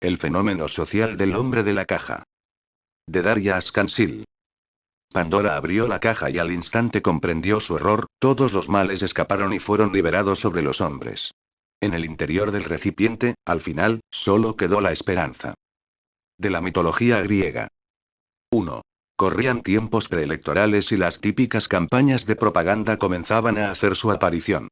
El fenómeno social del hombre de la caja. De Darya Ascansil. Pandora abrió la caja y al instante comprendió su error, todos los males escaparon y fueron liberados sobre los hombres. En el interior del recipiente, al final, solo quedó la esperanza. De la mitología griega. 1. Corrían tiempos preelectorales y las típicas campañas de propaganda comenzaban a hacer su aparición.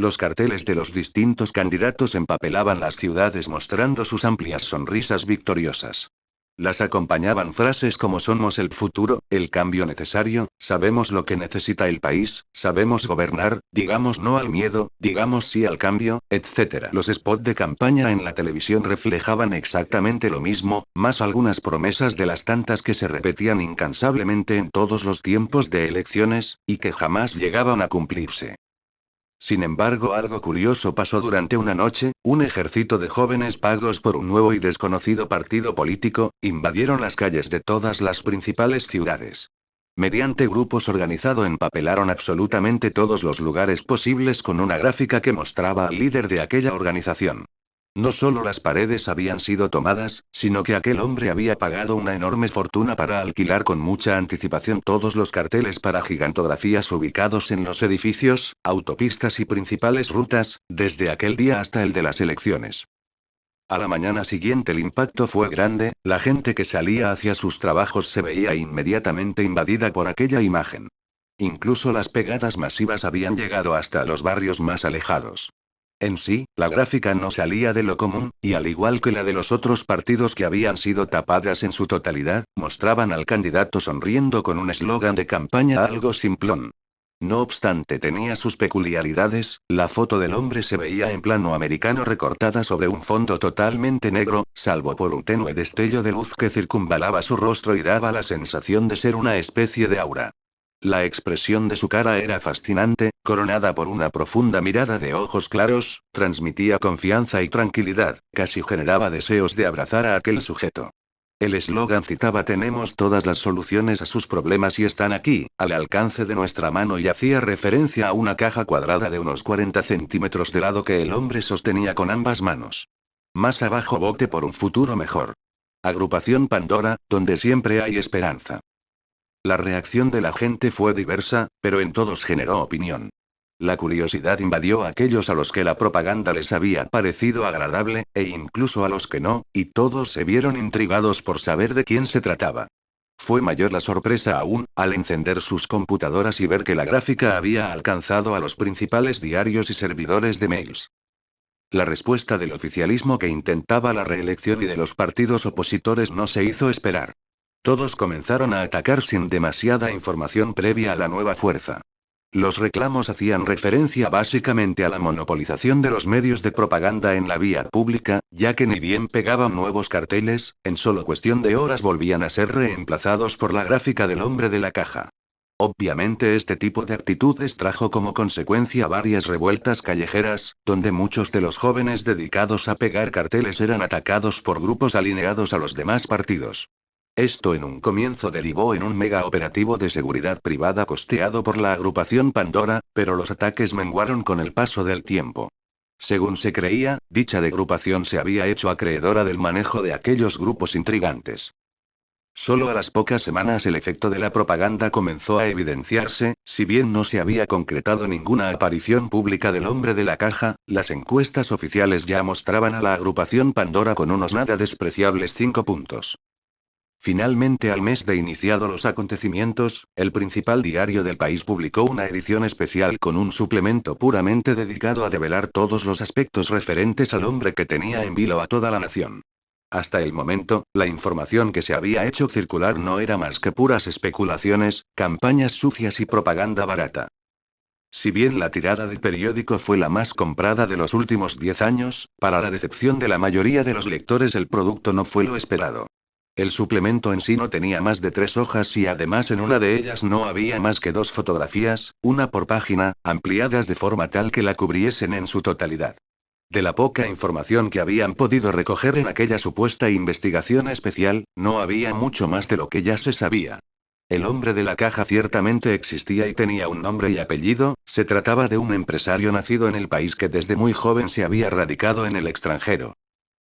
Los carteles de los distintos candidatos empapelaban las ciudades mostrando sus amplias sonrisas victoriosas. Las acompañaban frases como somos el futuro, el cambio necesario, sabemos lo que necesita el país, sabemos gobernar, digamos no al miedo, digamos sí al cambio, etc. Los spots de campaña en la televisión reflejaban exactamente lo mismo, más algunas promesas de las tantas que se repetían incansablemente en todos los tiempos de elecciones, y que jamás llegaban a cumplirse. Sin embargo, algo curioso pasó durante una noche, un ejército de jóvenes pagos por un nuevo y desconocido partido político, invadieron las calles de todas las principales ciudades. Mediante grupos organizados empapelaron absolutamente todos los lugares posibles con una gráfica que mostraba al líder de aquella organización. No solo las paredes habían sido tomadas, sino que aquel hombre había pagado una enorme fortuna para alquilar con mucha anticipación todos los carteles para gigantografías ubicados en los edificios, autopistas y principales rutas, desde aquel día hasta el de las elecciones. A la mañana siguiente el impacto fue grande, la gente que salía hacia sus trabajos se veía inmediatamente invadida por aquella imagen. Incluso las pegadas masivas habían llegado hasta los barrios más alejados. En sí, la gráfica no salía de lo común, y al igual que la de los otros partidos que habían sido tapadas en su totalidad, mostraban al candidato sonriendo con un eslogan de campaña algo simplón. No obstante, tenía sus peculiaridades, la foto del hombre se veía en plano americano recortada sobre un fondo totalmente negro, salvo por un tenue destello de luz que circunvalaba su rostro y daba la sensación de ser una especie de aura. La expresión de su cara era fascinante, coronada por una profunda mirada de ojos claros, transmitía confianza y tranquilidad, casi generaba deseos de abrazar a aquel sujeto. El eslogan citaba tenemos todas las soluciones a sus problemas y están aquí, al alcance de nuestra mano y hacía referencia a una caja cuadrada de unos 40 centímetros de lado que el hombre sostenía con ambas manos. Más abajo vote por un futuro mejor. Agrupación Pandora, donde siempre hay esperanza. La reacción de la gente fue diversa, pero en todos generó opinión. La curiosidad invadió a aquellos a los que la propaganda les había parecido agradable, e incluso a los que no, y todos se vieron intrigados por saber de quién se trataba. Fue mayor la sorpresa aún, al encender sus computadoras y ver que la gráfica había alcanzado a los principales diarios y servidores de mails. La respuesta del oficialismo que intentaba la reelección y de los partidos opositores no se hizo esperar. Todos comenzaron a atacar sin demasiada información previa a la nueva fuerza. Los reclamos hacían referencia básicamente a la monopolización de los medios de propaganda en la vía pública, ya que ni bien pegaban nuevos carteles, en solo cuestión de horas volvían a ser reemplazados por la gráfica del hombre de la caja. Obviamente este tipo de actitudes trajo como consecuencia varias revueltas callejeras, donde muchos de los jóvenes dedicados a pegar carteles eran atacados por grupos alineados a los demás partidos. Esto en un comienzo derivó en un mega operativo de seguridad privada costeado por la agrupación Pandora, pero los ataques menguaron con el paso del tiempo. Según se creía, dicha agrupación se había hecho acreedora del manejo de aquellos grupos intrigantes. Solo a las pocas semanas el efecto de la propaganda comenzó a evidenciarse, si bien no se había concretado ninguna aparición pública del hombre de la caja, las encuestas oficiales ya mostraban a la agrupación Pandora con unos nada despreciables 5 puntos. Finalmente, al mes de iniciado los acontecimientos, el principal diario del país publicó una edición especial con un suplemento puramente dedicado a develar todos los aspectos referentes al hombre que tenía en vilo a toda la nación. Hasta el momento, la información que se había hecho circular no era más que puras especulaciones, campañas sucias y propaganda barata. Si bien la tirada del periódico fue la más comprada de los últimos 10 años, para la decepción de la mayoría de los lectores el producto no fue lo esperado. El suplemento en sí no tenía más de 3 hojas y además en una de ellas no había más que 2 fotografías, una por página, ampliadas de forma tal que la cubriesen en su totalidad. De la poca información que habían podido recoger en aquella supuesta investigación especial, no había mucho más de lo que ya se sabía. El hombre de la caja ciertamente existía y tenía un nombre y apellido, se trataba de un empresario nacido en el país que desde muy joven se había radicado en el extranjero.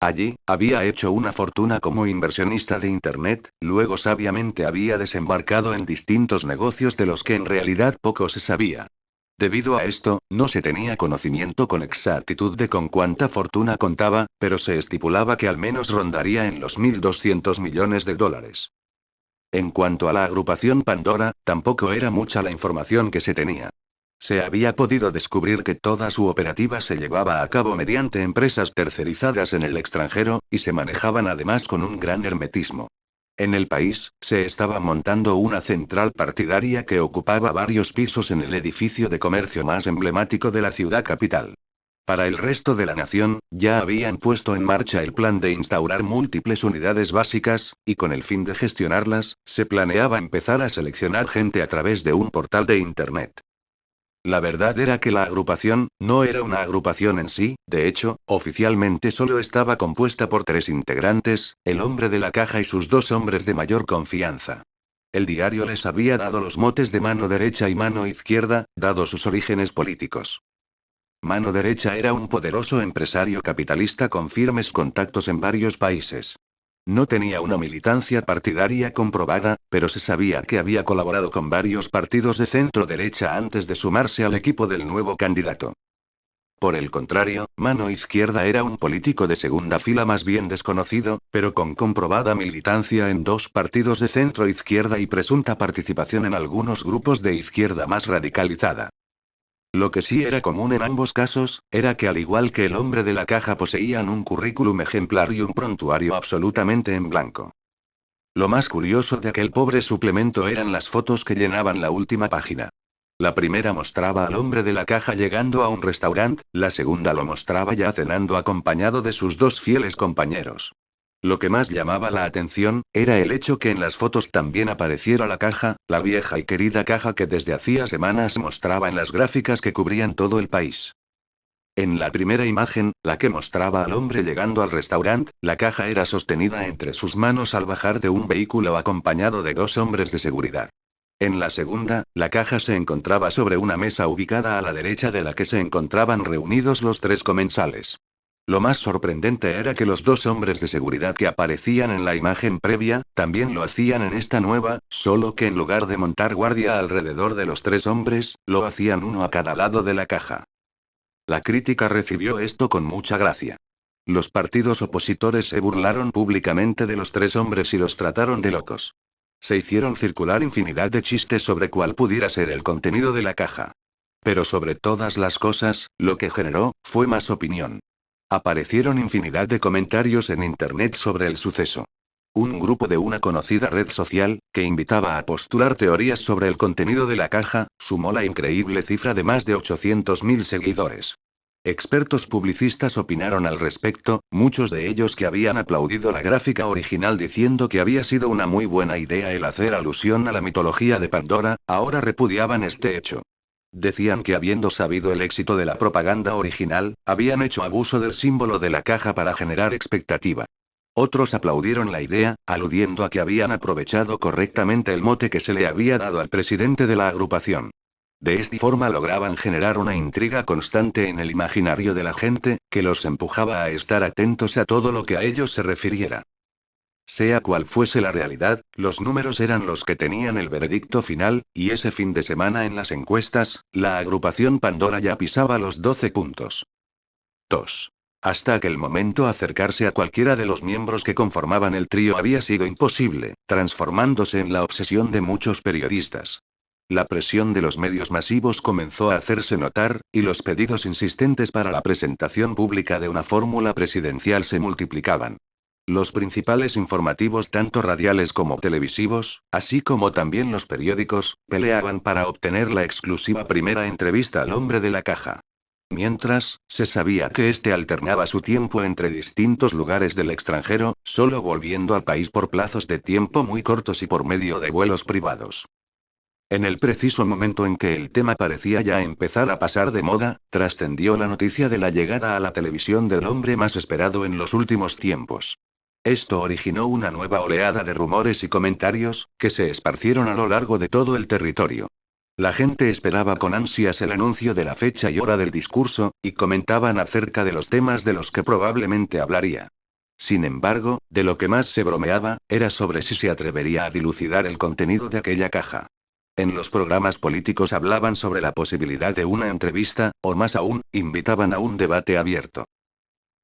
Allí, había hecho una fortuna como inversionista de Internet, luego sabiamente había desembarcado en distintos negocios de los que en realidad poco se sabía. Debido a esto, no se tenía conocimiento con exactitud de con cuánta fortuna contaba, pero se estipulaba que al menos rondaría en los 1.200 millones de dólares. En cuanto a la agrupación Pandora, tampoco era mucha la información que se tenía. Se había podido descubrir que toda su operativa se llevaba a cabo mediante empresas tercerizadas en el extranjero, y se manejaban además con un gran hermetismo. En el país, se estaba montando una central partidaria que ocupaba varios pisos en el edificio de comercio más emblemático de la ciudad capital. Para el resto de la nación, ya habían puesto en marcha el plan de instaurar múltiples unidades básicas, y con el fin de gestionarlas, se planeaba empezar a seleccionar gente a través de un portal de Internet. La verdad era que la agrupación, no era una agrupación en sí, de hecho, oficialmente solo estaba compuesta por 3 integrantes, el hombre de la caja y sus 2 hombres de mayor confianza. El diario les había dado los motes de mano derecha y mano izquierda, dado sus orígenes políticos. Mano derecha era un poderoso empresario capitalista con firmes contactos en varios países. No tenía una militancia partidaria comprobada, pero se sabía que había colaborado con varios partidos de centro-derecha antes de sumarse al equipo del nuevo candidato. Por el contrario, mano izquierda era un político de segunda fila más bien desconocido, pero con comprobada militancia en 2 partidos de centro-izquierda y presunta participación en algunos grupos de izquierda más radicalizada. Lo que sí era común en ambos casos, era que al igual que el hombre de la caja poseían un currículum ejemplar y un prontuario absolutamente en blanco. Lo más curioso de aquel pobre suplemento eran las fotos que llenaban la última página. La primera mostraba al hombre de la caja llegando a un restaurante, la segunda lo mostraba ya cenando acompañado de sus 2 fieles compañeros. Lo que más llamaba la atención, era el hecho que en las fotos también apareciera la caja, la vieja y querida caja que desde hacía semanas se mostraba en las gráficas que cubrían todo el país. En la primera imagen, la que mostraba al hombre llegando al restaurante, la caja era sostenida entre sus manos al bajar de un vehículo acompañado de 2 hombres de seguridad. En la segunda, la caja se encontraba sobre una mesa ubicada a la derecha de la que se encontraban reunidos los 3 comensales. Lo más sorprendente era que los 2 hombres de seguridad que aparecían en la imagen previa, también lo hacían en esta nueva, solo que en lugar de montar guardia alrededor de los 3 hombres, lo hacían uno a cada lado de la caja. La crítica recibió esto con mucha gracia. Los partidos opositores se burlaron públicamente de los 3 hombres y los trataron de locos. Se hicieron circular infinidad de chistes sobre cuál pudiera ser el contenido de la caja. Pero sobre todas las cosas, lo que generó, fue más opinión. Aparecieron infinidad de comentarios en Internet sobre el suceso. Un grupo de una conocida red social, que invitaba a postular teorías sobre el contenido de la caja, sumó la increíble cifra de más de 800.000 seguidores. Expertos publicistas opinaron al respecto, muchos de ellos que habían aplaudido la gráfica original diciendo que había sido una muy buena idea el hacer alusión a la mitología de Pandora, ahora repudiaban este hecho. Decían que habiendo sabido el éxito de la propaganda original, habían hecho abuso del símbolo de la caja para generar expectativa. Otros aplaudieron la idea, aludiendo a que habían aprovechado correctamente el mote que se le había dado al presidente de la agrupación. De esta forma lograban generar una intriga constante en el imaginario de la gente, que los empujaba a estar atentos a todo lo que a ellos se refiriera. Sea cual fuese la realidad, los números eran los que tenían el veredicto final, y ese fin de semana en las encuestas, la agrupación Pandora ya pisaba los 12 puntos. 2. Hasta aquel momento acercarse a cualquiera de los miembros que conformaban el trío había sido imposible, transformándose en la obsesión de muchos periodistas. La presión de los medios masivos comenzó a hacerse notar, y los pedidos insistentes para la presentación pública de una fórmula presidencial se multiplicaban. Los principales informativos tanto radiales como televisivos, así como también los periódicos, peleaban para obtener la exclusiva primera entrevista al hombre de la caja. Mientras, se sabía que este alternaba su tiempo entre distintos lugares del extranjero, solo volviendo al país por plazos de tiempo muy cortos y por medio de vuelos privados. En el preciso momento en que el tema parecía ya empezar a pasar de moda, trascendió la noticia de la llegada a la televisión del hombre más esperado en los últimos tiempos. Esto originó una nueva oleada de rumores y comentarios, que se esparcieron a lo largo de todo el territorio. La gente esperaba con ansias el anuncio de la fecha y hora del discurso, y comentaban acerca de los temas de los que probablemente hablaría. Sin embargo, de lo que más se bromeaba, era sobre si se atrevería a dilucidar el contenido de aquella caja. En los programas políticos hablaban sobre la posibilidad de una entrevista, o más aún, invitaban a un debate abierto.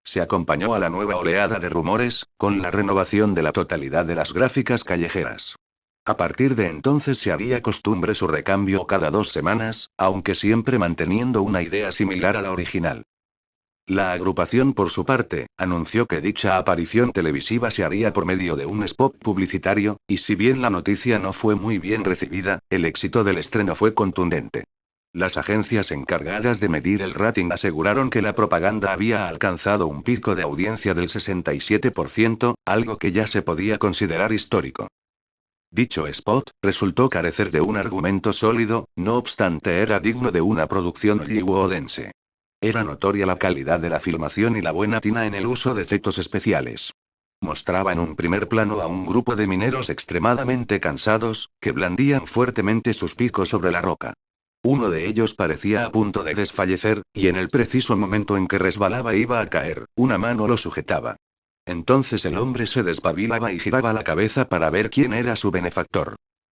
Se acompañó a la nueva oleada de rumores, con la renovación de la totalidad de las gráficas callejeras. A partir de entonces se haría costumbre su recambio cada 2 semanas, aunque siempre manteniendo una idea similar a la original. La agrupación, por su parte, anunció que dicha aparición televisiva se haría por medio de un spot publicitario, y si bien la noticia no fue muy bien recibida, el éxito del estreno fue contundente. Las agencias encargadas de medir el rating aseguraron que la propaganda había alcanzado un pico de audiencia del 67%, algo que ya se podía considerar histórico. Dicho spot resultó carecer de un argumento sólido, no obstante era digno de una producción hollywoodense. Era notoria la calidad de la filmación y la buena tina en el uso de efectos especiales. Mostraba en un primer plano a un grupo de mineros extremadamente cansados, que blandían fuertemente sus picos sobre la roca. Uno de ellos parecía a punto de desfallecer, y en el preciso momento en que resbalaba iba a caer, una mano lo sujetaba. Entonces el hombre se despabilaba y giraba la cabeza para ver quién era su benefactor.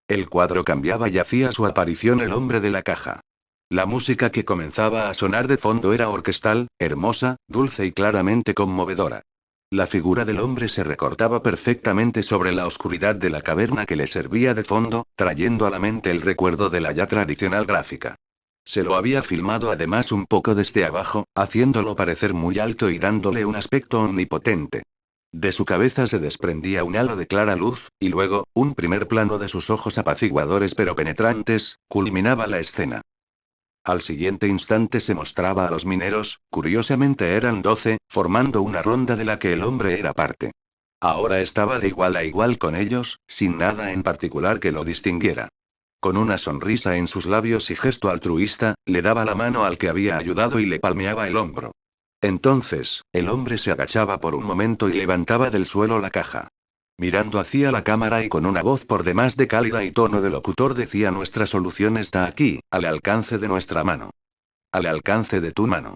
El cuadro cambiaba y hacía su aparición el hombre de la caja. La música que comenzaba a sonar de fondo era orquestal, hermosa, dulce y claramente conmovedora. La figura del hombre se recortaba perfectamente sobre la oscuridad de la caverna que le servía de fondo, trayendo a la mente el recuerdo de la ya tradicional gráfica. Se lo había filmado además un poco desde abajo, haciéndolo parecer muy alto y dándole un aspecto omnipotente. De su cabeza se desprendía un halo de clara luz, y luego, un primer plano de sus ojos apaciguadores pero penetrantes, culminaba la escena. Al siguiente instante se mostraba a los mineros, curiosamente eran 12, formando una ronda de la que el hombre era parte. Ahora estaba de igual a igual con ellos, sin nada en particular que lo distinguiera. Con una sonrisa en sus labios y gesto altruista, le daba la mano al que había ayudado y le palmeaba el hombro. Entonces, el hombre se agachaba por un momento y levantaba del suelo la caja. Mirando hacia la cámara y con una voz por demás de cálida y tono de locutor decía: nuestra solución está aquí, al alcance de nuestra mano. Al alcance de tu mano.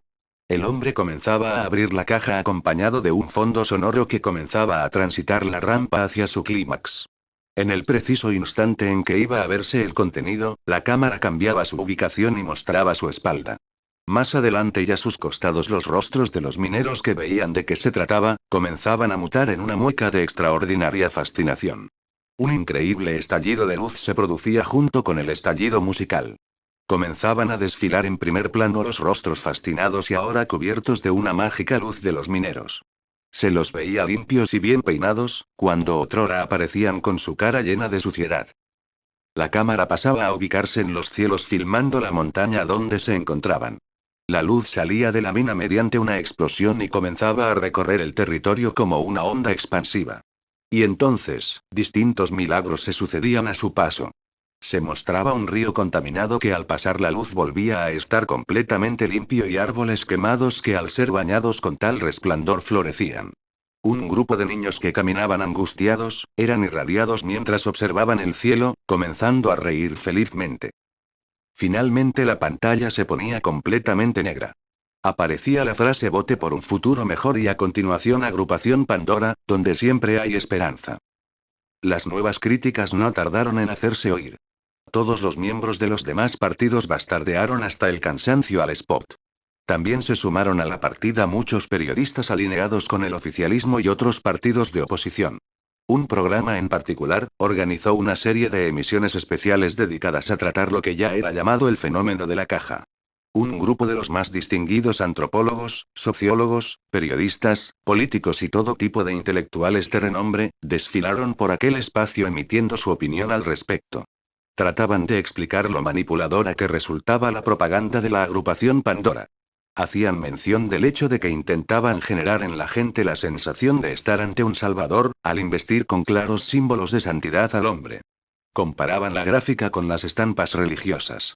El hombre comenzaba a abrir la caja acompañado de un fondo sonoro que comenzaba a transitar la rampa hacia su clímax. En el preciso instante en que iba a verse el contenido, la cámara cambiaba su ubicación y mostraba su espalda. Más adelante y a sus costados los rostros de los mineros que veían de qué se trataba, comenzaban a mutar en una mueca de extraordinaria fascinación. Un increíble estallido de luz se producía junto con el estallido musical. Comenzaban a desfilar en primer plano los rostros fascinados y ahora cubiertos de una mágica luz de los mineros. Se los veía limpios y bien peinados, cuando otrora aparecían con su cara llena de suciedad. La cámara pasaba a ubicarse en los cielos filmando la montaña donde se encontraban. La luz salía de la mina mediante una explosión y comenzaba a recorrer el territorio como una onda expansiva. Y entonces, distintos milagros se sucedían a su paso. Se mostraba un río contaminado que al pasar la luz volvía a estar completamente limpio y árboles quemados que al ser bañados con tal resplandor florecían. Un grupo de niños que caminaban angustiados, eran irradiados mientras observaban el cielo, comenzando a reír felizmente. Finalmente la pantalla se ponía completamente negra. Aparecía la frase "Vote por un futuro mejor" y a continuación Agrupación Pandora, donde siempre hay esperanza. Las nuevas críticas no tardaron en hacerse oír. Todos los miembros de los demás partidos bastardearon hasta el cansancio al spot. También se sumaron a la partida muchos periodistas alineados con el oficialismo y otros partidos de oposición. Un programa en particular, organizó una serie de emisiones especiales dedicadas a tratar lo que ya era llamado el fenómeno de la caja. Un grupo de los más distinguidos antropólogos, sociólogos, periodistas, políticos y todo tipo de intelectuales de renombre, desfilaron por aquel espacio emitiendo su opinión al respecto. Trataban de explicar lo manipuladora que resultaba la propaganda de la agrupación Pandora. Hacían mención del hecho de que intentaban generar en la gente la sensación de estar ante un salvador, al investir con claros símbolos de santidad al hombre. Comparaban la gráfica con las estampas religiosas.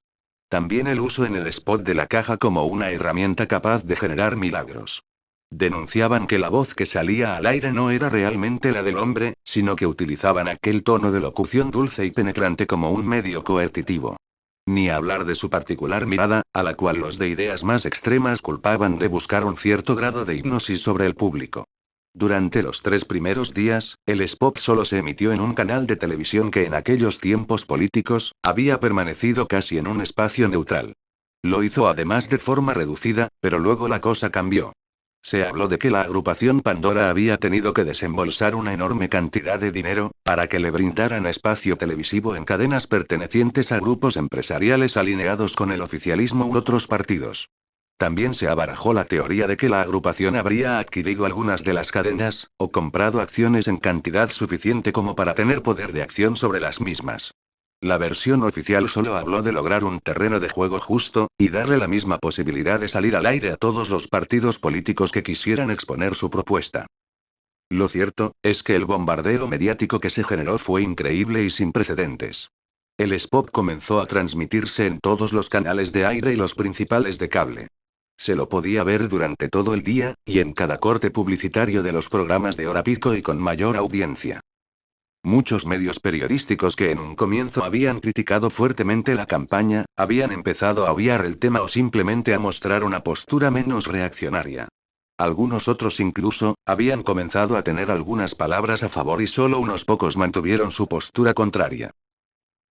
También el uso en el spot de la caja como una herramienta capaz de generar milagros. Denunciaban que la voz que salía al aire no era realmente la del hombre, sino que utilizaban aquel tono de locución dulce y penetrante como un medio coercitivo. Ni hablar de su particular mirada, a la cual los de ideas más extremas culpaban de buscar un cierto grado de hipnosis sobre el público. Durante los 3 primeros días, el spot solo se emitió en un canal de televisión que en aquellos tiempos políticos, había permanecido casi en un espacio neutral. Lo hizo además de forma reducida, pero luego la cosa cambió. Se habló de que la agrupación Pandora había tenido que desembolsar una enorme cantidad de dinero, para que le brindaran espacio televisivo en cadenas pertenecientes a grupos empresariales alineados con el oficialismo u otros partidos. También se abarajó la teoría de que la agrupación habría adquirido algunas de las cadenas, o comprado acciones en cantidad suficiente como para tener poder de acción sobre las mismas. La versión oficial solo habló de lograr un terreno de juego justo, y darle la misma posibilidad de salir al aire a todos los partidos políticos que quisieran exponer su propuesta. Lo cierto, es que el bombardeo mediático que se generó fue increíble y sin precedentes. El spot comenzó a transmitirse en todos los canales de aire y los principales de cable. Se lo podía ver durante todo el día, y en cada corte publicitario de los programas de hora pico y con mayor audiencia. Muchos medios periodísticos que en un comienzo habían criticado fuertemente la campaña, habían empezado a obviar el tema o simplemente a mostrar una postura menos reaccionaria. Algunos otros incluso, habían comenzado a tener algunas palabras a favor y solo unos pocos mantuvieron su postura contraria.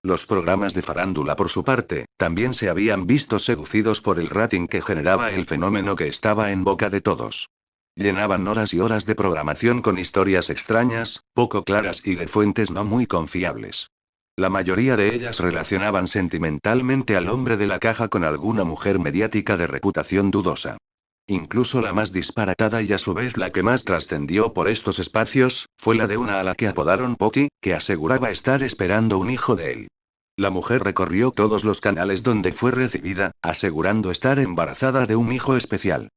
Los programas de farándula, por su parte, también se habían visto seducidos por el rating que generaba el fenómeno que estaba en boca de todos. Llenaban horas y horas de programación con historias extrañas, poco claras y de fuentes no muy confiables. La mayoría de ellas relacionaban sentimentalmente al hombre de la caja con alguna mujer mediática de reputación dudosa. Incluso la más disparatada y a su vez la que más trascendió por estos espacios, fue la de una a la que apodaron Poti, que aseguraba estar esperando un hijo de él. La mujer recorrió todos los canales donde fue recibida, asegurando estar embarazada de un hijo especial.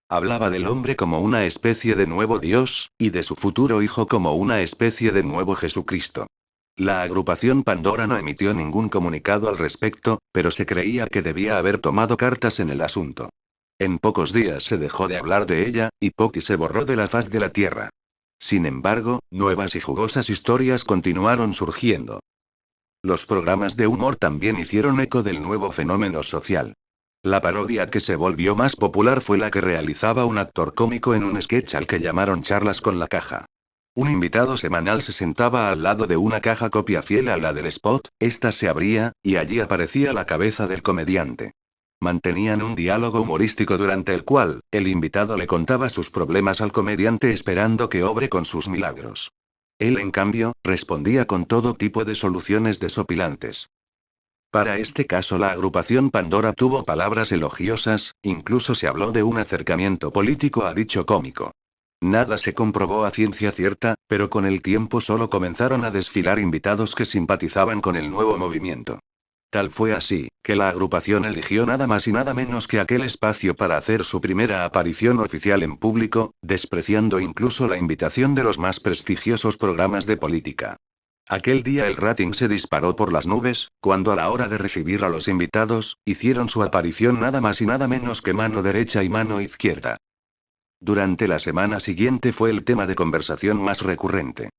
Hablaba del hombre como una especie de nuevo Dios, y de su futuro hijo como una especie de nuevo Jesucristo. La agrupación Pandora no emitió ningún comunicado al respecto, pero se creía que debía haber tomado cartas en el asunto. En pocos días se dejó de hablar de ella, y Poti se borró de la faz de la tierra. Sin embargo, nuevas y jugosas historias continuaron surgiendo. Los programas de humor también hicieron eco del nuevo fenómeno social. La parodia que se volvió más popular fue la que realizaba un actor cómico en un sketch al que llamaron Charlas con la Caja. Un invitado semanal se sentaba al lado de una caja copia fiel a la del spot, esta se abría, y allí aparecía la cabeza del comediante. Mantenían un diálogo humorístico durante el cual, el invitado le contaba sus problemas al comediante esperando que obre con sus milagros. Él, en cambio, respondía con todo tipo de soluciones desopilantes. Para este caso la agrupación Pandora tuvo palabras elogiosas, incluso se habló de un acercamiento político a dicho cómico. Nada se comprobó a ciencia cierta, pero con el tiempo solo comenzaron a desfilar invitados que simpatizaban con el nuevo movimiento. Tal fue así, que la agrupación eligió nada más y nada menos que aquel espacio para hacer su primera aparición oficial en público, despreciando incluso la invitación de los más prestigiosos programas de política. Aquel día el rating se disparó por las nubes, cuando a la hora de recibir a los invitados, hicieron su aparición nada más y nada menos que mano derecha y mano izquierda. Durante la semana siguiente fue el tema de conversación más recurrente.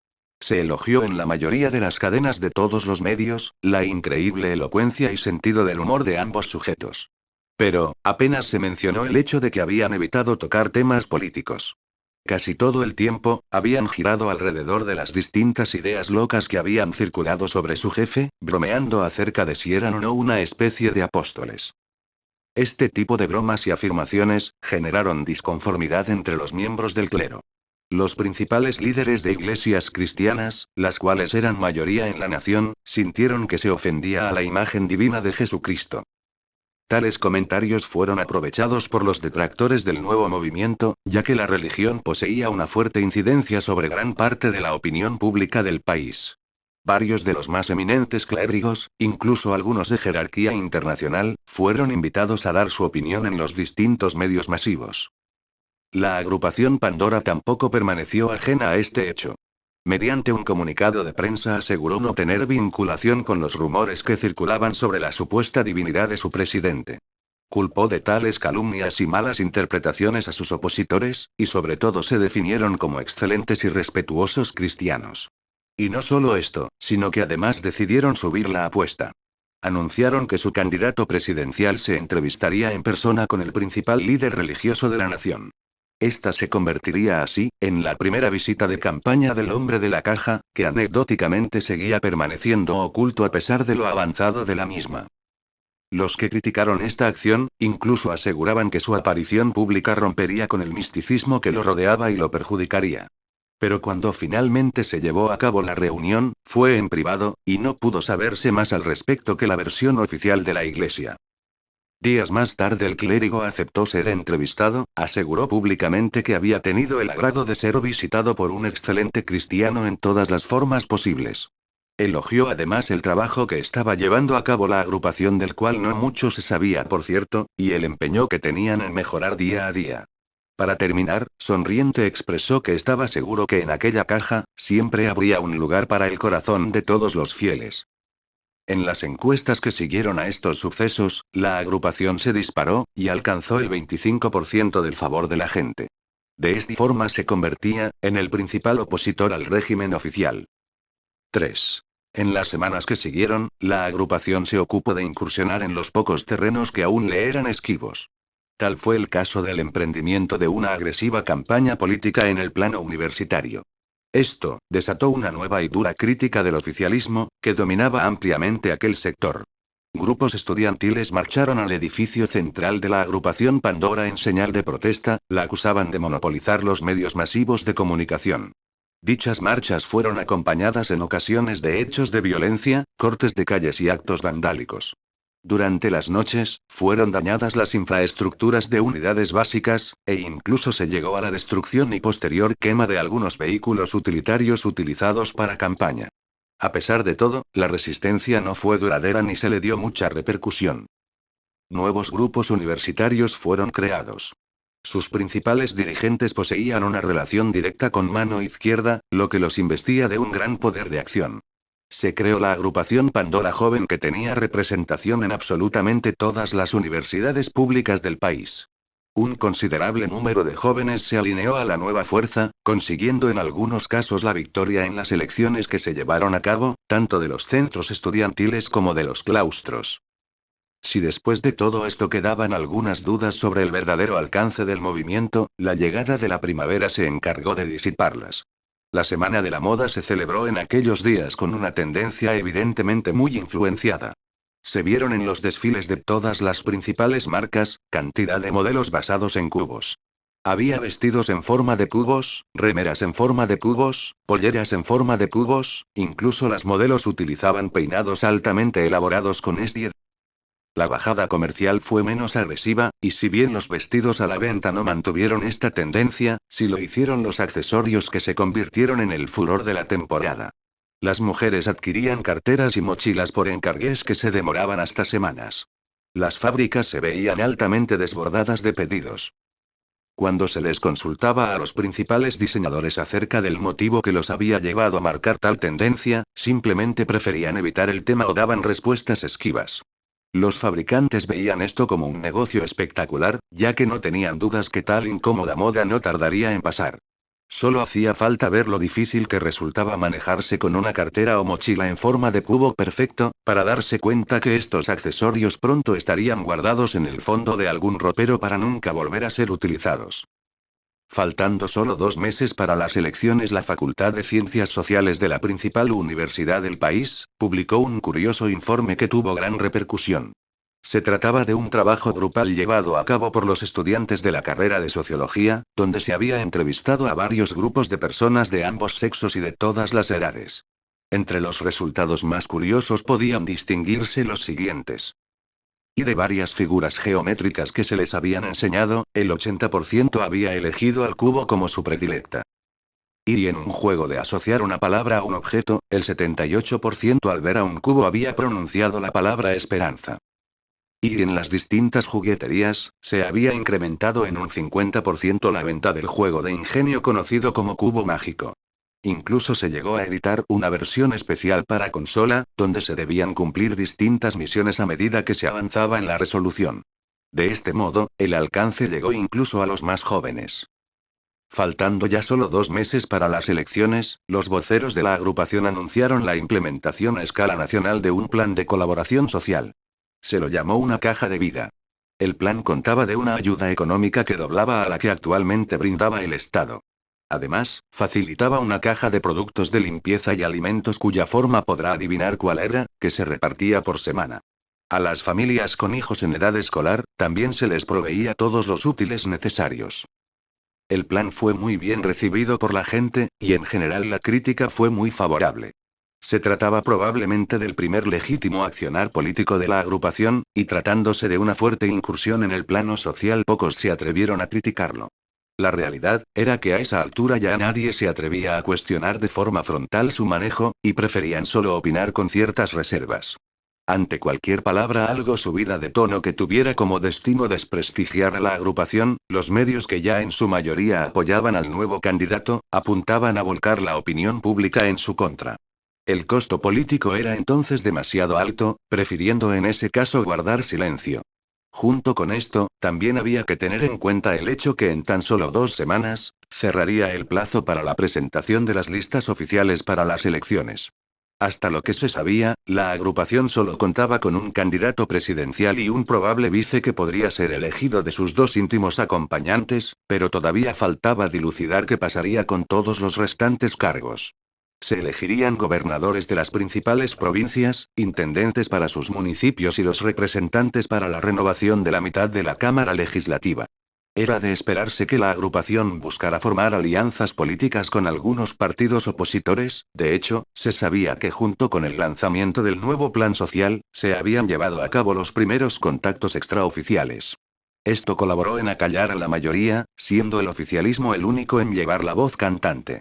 Se elogió en la mayoría de las cadenas de todos los medios, la increíble elocuencia y sentido del humor de ambos sujetos. Pero, apenas se mencionó el hecho de que habían evitado tocar temas políticos. Casi todo el tiempo, habían girado alrededor de las distintas ideas locas que habían circulado sobre su jefe, bromeando acerca de si eran o no una especie de apóstoles. Este tipo de bromas y afirmaciones, generaron disconformidad entre los miembros del clero. Los principales líderes de iglesias cristianas, las cuales eran mayoría en la nación, sintieron que se ofendía a la imagen divina de Jesucristo. Tales comentarios fueron aprovechados por los detractores del nuevo movimiento, ya que la religión poseía una fuerte incidencia sobre gran parte de la opinión pública del país. Varios de los más eminentes clérigos, incluso algunos de jerarquía internacional, fueron invitados a dar su opinión en los distintos medios masivos. La agrupación Pandora tampoco permaneció ajena a este hecho. Mediante un comunicado de prensa aseguró no tener vinculación con los rumores que circulaban sobre la supuesta divinidad de su presidente. Culpó de tales calumnias y malas interpretaciones a sus opositores, y sobre todo se definieron como excelentes y respetuosos cristianos. Y no solo esto, sino que además decidieron subir la apuesta. Anunciaron que su candidato presidencial se entrevistaría en persona con el principal líder religioso de la nación. Esta se convertiría así, en la primera visita de campaña del hombre de la caja, que anecdóticamente seguía permaneciendo oculto a pesar de lo avanzado de la misma. Los que criticaron esta acción, incluso aseguraban que su aparición pública rompería con el misticismo que lo rodeaba y lo perjudicaría. Pero cuando finalmente se llevó a cabo la reunión, fue en privado, y no pudo saberse más al respecto que la versión oficial de la Iglesia. Días más tarde el clérigo aceptó ser entrevistado, aseguró públicamente que había tenido el agrado de ser visitado por un excelente cristiano en todas las formas posibles. Elogió además el trabajo que estaba llevando a cabo la agrupación, del cual no mucho se sabía por cierto, y el empeño que tenían en mejorar día a día. Para terminar, sonriente expresó que estaba seguro que en aquella caja, siempre habría un lugar para el corazón de todos los fieles. En las encuestas que siguieron a estos sucesos, la agrupación se disparó, y alcanzó el 25% del favor de la gente. De esta forma se convertía, en el principal opositor al régimen oficial. 3. En las semanas que siguieron, la agrupación se ocupó de incursionar en los pocos terrenos que aún le eran esquivos. Tal fue el caso del emprendimiento de una agresiva campaña política en el plano universitario. Esto, desató una nueva y dura crítica del oficialismo, que dominaba ampliamente aquel sector. Grupos estudiantiles marcharon al edificio central de la agrupación Pandora en señal de protesta, la acusaban de monopolizar los medios masivos de comunicación. Dichas marchas fueron acompañadas en ocasiones de hechos de violencia, cortes de calles y actos vandálicos. Durante las noches, fueron dañadas las infraestructuras de unidades básicas, e incluso se llegó a la destrucción y posterior quema de algunos vehículos utilitarios utilizados para campaña. A pesar de todo, la resistencia no fue duradera ni se le dio mucha repercusión. Nuevos grupos universitarios fueron creados. Sus principales dirigentes poseían una relación directa con Mano Izquierda, lo que los investía de un gran poder de acción. Se creó la agrupación Pandora Joven, que tenía representación en absolutamente todas las universidades públicas del país. Un considerable número de jóvenes se alineó a la nueva fuerza, consiguiendo en algunos casos la victoria en las elecciones que se llevaron a cabo, tanto de los centros estudiantiles como de los claustros. Si después de todo esto quedaban algunas dudas sobre el verdadero alcance del movimiento, la llegada de la primavera se encargó de disiparlas. La Semana de la Moda se celebró en aquellos días con una tendencia evidentemente muy influenciada. Se vieron en los desfiles de todas las principales marcas, cantidad de modelos basados en cubos. Había vestidos en forma de cubos, remeras en forma de cubos, polleras en forma de cubos, incluso las modelos utilizaban peinados altamente elaborados con esdier. La bajada comercial fue menos agresiva, y si bien los vestidos a la venta no mantuvieron esta tendencia, sí lo hicieron los accesorios, que se convirtieron en el furor de la temporada. Las mujeres adquirían carteras y mochilas por encargues que se demoraban hasta semanas. Las fábricas se veían altamente desbordadas de pedidos. Cuando se les consultaba a los principales diseñadores acerca del motivo que los había llevado a marcar tal tendencia, simplemente preferían evitar el tema o daban respuestas esquivas. Los fabricantes veían esto como un negocio espectacular, ya que no tenían dudas que tal incómoda moda no tardaría en pasar. Solo hacía falta ver lo difícil que resultaba manejarse con una cartera o mochila en forma de cubo perfecto, para darse cuenta que estos accesorios pronto estarían guardados en el fondo de algún ropero para nunca volver a ser utilizados. Faltando solo 2 meses para las elecciones, la Facultad de Ciencias Sociales de la principal universidad del país, publicó un curioso informe que tuvo gran repercusión. Se trataba de un trabajo grupal llevado a cabo por los estudiantes de la carrera de Sociología, donde se había entrevistado a varios grupos de personas de ambos sexos y de todas las edades. Entre los resultados más curiosos podían distinguirse los siguientes. Y de varias figuras geométricas que se les habían enseñado, el 80% había elegido al cubo como su predilecta. Y en un juego de asociar una palabra a un objeto, el 78% al ver a un cubo había pronunciado la palabra esperanza. Y en las distintas jugueterías, se había incrementado en un 50% la venta del juego de ingenio conocido como cubo mágico. Incluso se llegó a editar una versión especial para consola, donde se debían cumplir distintas misiones a medida que se avanzaba en la resolución. De este modo, el alcance llegó incluso a los más jóvenes. Faltando ya solo 2 meses para las elecciones, los voceros de la agrupación anunciaron la implementación a escala nacional de un plan de colaboración social. Se lo llamó una caja de vida. El plan contaba de una ayuda económica que doblaba a la que actualmente brindaba el Estado. Además, facilitaba una caja de productos de limpieza y alimentos cuya forma podrá adivinar cuál era, que se repartía por semana. A las familias con hijos en edad escolar, también se les proveía todos los útiles necesarios. El plan fue muy bien recibido por la gente, y en general la crítica fue muy favorable. Se trataba probablemente del primer legítimo accionar político de la agrupación, y tratándose de una fuerte incursión en el plano social, pocos se atrevieron a criticarlo. La realidad era que a esa altura ya nadie se atrevía a cuestionar de forma frontal su manejo, y preferían solo opinar con ciertas reservas. Ante cualquier palabra algo subida de tono que tuviera como destino desprestigiar a la agrupación, los medios que ya en su mayoría apoyaban al nuevo candidato, apuntaban a volcar la opinión pública en su contra. El costo político era entonces demasiado alto, prefiriendo en ese caso guardar silencio. Junto con esto, también había que tener en cuenta el hecho que en tan solo 2 semanas, cerraría el plazo para la presentación de las listas oficiales para las elecciones. Hasta lo que se sabía, la agrupación solo contaba con un candidato presidencial y un probable vice que podría ser elegido de sus dos íntimos acompañantes, pero todavía faltaba dilucidar qué pasaría con todos los restantes cargos. Se elegirían gobernadores de las principales provincias, intendentes para sus municipios y los representantes para la renovación de la mitad de la Cámara Legislativa. Era de esperarse que la agrupación buscara formar alianzas políticas con algunos partidos opositores, de hecho, se sabía que junto con el lanzamiento del nuevo plan social, se habían llevado a cabo los primeros contactos extraoficiales. Esto colaboró en acallar a la mayoría, siendo el oficialismo el único en llevar la voz cantante.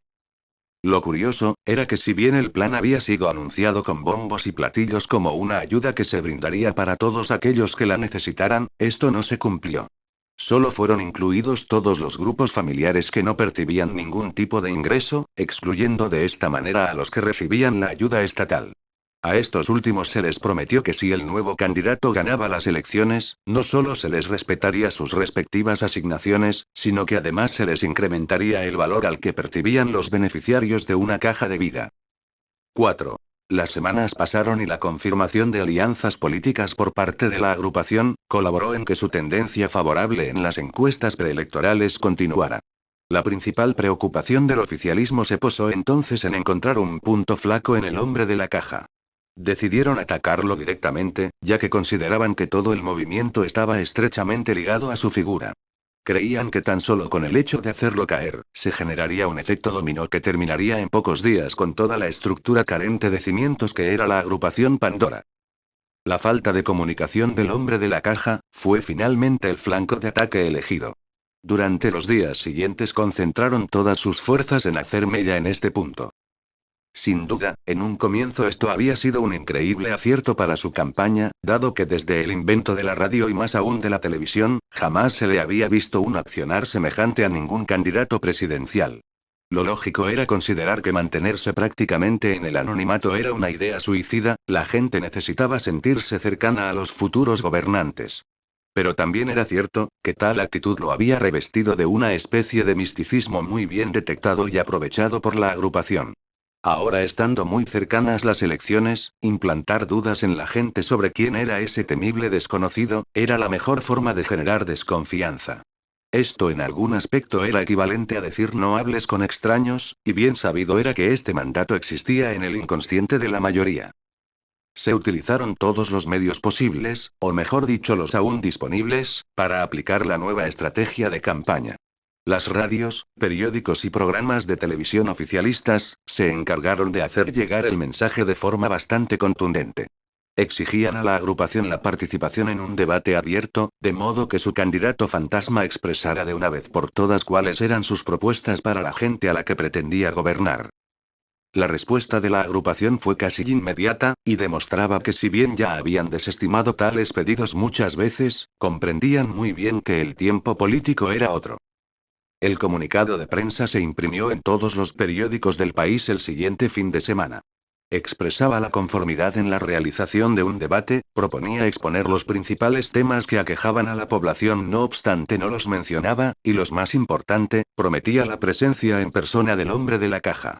Lo curioso, era que si bien el plan había sido anunciado con bombos y platillos como una ayuda que se brindaría para todos aquellos que la necesitaran, esto no se cumplió. Solo fueron incluidos todos los grupos familiares que no percibían ningún tipo de ingreso, excluyendo de esta manera a los que recibían la ayuda estatal. A estos últimos se les prometió que si el nuevo candidato ganaba las elecciones, no solo se les respetaría sus respectivas asignaciones, sino que además se les incrementaría el valor al que percibían los beneficiarios de una caja de vida. 4. Las semanas pasaron y la confirmación de alianzas políticas por parte de la agrupación, colaboró en que su tendencia favorable en las encuestas preelectorales continuara. La principal preocupación del oficialismo se posó entonces en encontrar un punto flaco en el hombre de la caja. Decidieron atacarlo directamente, ya que consideraban que todo el movimiento estaba estrechamente ligado a su figura. Creían que tan solo con el hecho de hacerlo caer, se generaría un efecto dominó que terminaría en pocos días con toda la estructura carente de cimientos que era la agrupación Pandora. La falta de comunicación del hombre de la caja, fue finalmente el flanco de ataque elegido. Durante los días siguientes concentraron todas sus fuerzas en hacer mella en este punto. Sin duda, en un comienzo esto había sido un increíble acierto para su campaña, dado que desde el invento de la radio y más aún de la televisión, jamás se le había visto un accionar semejante a ningún candidato presidencial. Lo lógico era considerar que mantenerse prácticamente en el anonimato era una idea suicida, la gente necesitaba sentirse cercana a los futuros gobernantes. Pero también era cierto, que tal actitud lo había revestido de una especie de misticismo muy bien detectado y aprovechado por la agrupación. Ahora estando muy cercanas las elecciones, implantar dudas en la gente sobre quién era ese temible desconocido, era la mejor forma de generar desconfianza. Esto en algún aspecto era equivalente a decir no hables con extraños, y bien sabido era que este mandato existía en el inconsciente de la mayoría. Se utilizaron todos los medios posibles, o mejor dicho los aún disponibles, para aplicar la nueva estrategia de campaña. Las radios, periódicos y programas de televisión oficialistas, se encargaron de hacer llegar el mensaje de forma bastante contundente. Exigían a la agrupación la participación en un debate abierto, de modo que su candidato fantasma expresara de una vez por todas cuáles eran sus propuestas para la gente a la que pretendía gobernar. La respuesta de la agrupación fue casi inmediata, y demostraba que si bien ya habían desestimado tales pedidos muchas veces, comprendían muy bien que el tiempo político era otro. El comunicado de prensa se imprimió en todos los periódicos del país el siguiente fin de semana. Expresaba la conformidad en la realización de un debate, proponía exponer los principales temas que aquejaban a la población, no obstante no los mencionaba, y lo más importante, prometía la presencia en persona del hombre de la caja.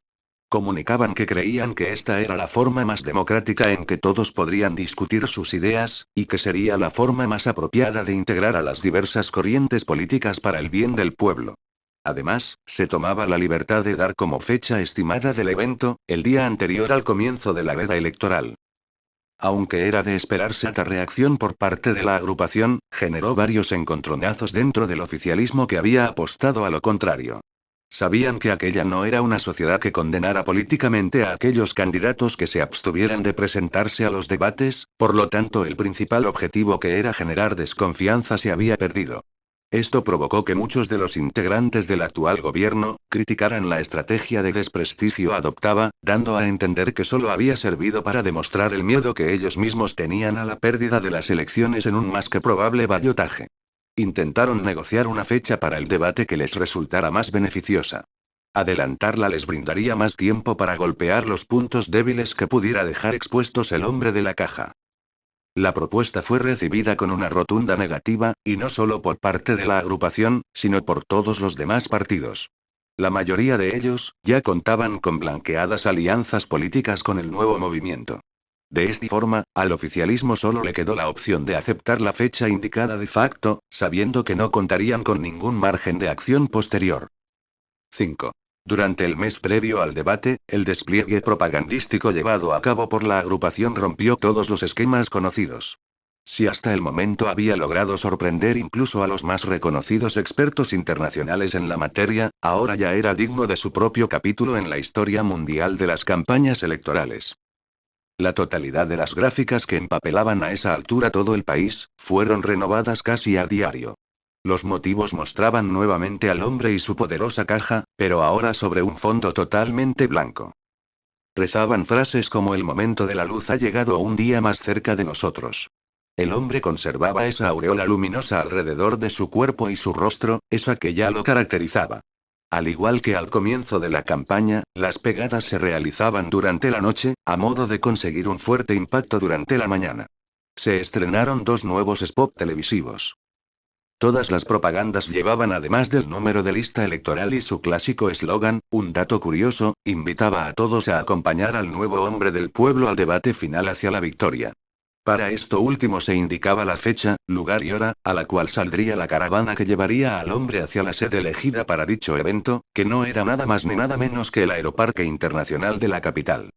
Comunicaban que creían que esta era la forma más democrática en que todos podrían discutir sus ideas, y que sería la forma más apropiada de integrar a las diversas corrientes políticas para el bien del pueblo. Además, se tomaba la libertad de dar como fecha estimada del evento, el día anterior al comienzo de la veda electoral. Aunque era de esperarse esta reacción por parte de la agrupación, generó varios encontronazos dentro del oficialismo que había apostado a lo contrario. Sabían que aquella no era una sociedad que condenara políticamente a aquellos candidatos que se abstuvieran de presentarse a los debates, por lo tanto el principal objetivo, que era generar desconfianza, se había perdido. Esto provocó que muchos de los integrantes del actual gobierno criticaran la estrategia de desprestigio adoptada, dando a entender que solo había servido para demostrar el miedo que ellos mismos tenían a la pérdida de las elecciones en un más que probable ballotaje. Intentaron negociar una fecha para el debate que les resultara más beneficiosa. Adelantarla les brindaría más tiempo para golpear los puntos débiles que pudiera dejar expuestos el hombre de la caja. La propuesta fue recibida con una rotunda negativa, y no solo por parte de la agrupación, sino por todos los demás partidos. La mayoría de ellos ya contaban con blanqueadas alianzas políticas con el nuevo movimiento. De esta forma, al oficialismo solo le quedó la opción de aceptar la fecha indicada de facto, sabiendo que no contarían con ningún margen de acción posterior. 5. Durante el mes previo al debate, el despliegue propagandístico llevado a cabo por la agrupación rompió todos los esquemas conocidos. Si hasta el momento había logrado sorprender incluso a los más reconocidos expertos internacionales en la materia, ahora ya era digno de su propio capítulo en la historia mundial de las campañas electorales. La totalidad de las gráficas que empapelaban a esa altura todo el país, fueron renovadas casi a diario. Los motivos mostraban nuevamente al hombre y su poderosa caja, pero ahora sobre un fondo totalmente blanco. Rezaban frases como: el momento de la luz ha llegado, un día más cerca de nosotros. El hombre conservaba esa aureola luminosa alrededor de su cuerpo y su rostro, esa que ya lo caracterizaba. Al igual que al comienzo de la campaña, las pegadas se realizaban durante la noche, a modo de conseguir un fuerte impacto durante la mañana. Se estrenaron dos nuevos spots televisivos. Todas las propagandas llevaban, además del número de lista electoral y su clásico eslogan, un dato curioso: invitaba a todos a acompañar al nuevo hombre del pueblo al debate final hacia la victoria. Para esto último se indicaba la fecha, lugar y hora, a la cual saldría la caravana que llevaría al hombre hacia la sede elegida para dicho evento, que no era nada más ni nada menos que el Aeroparque Internacional de la capital.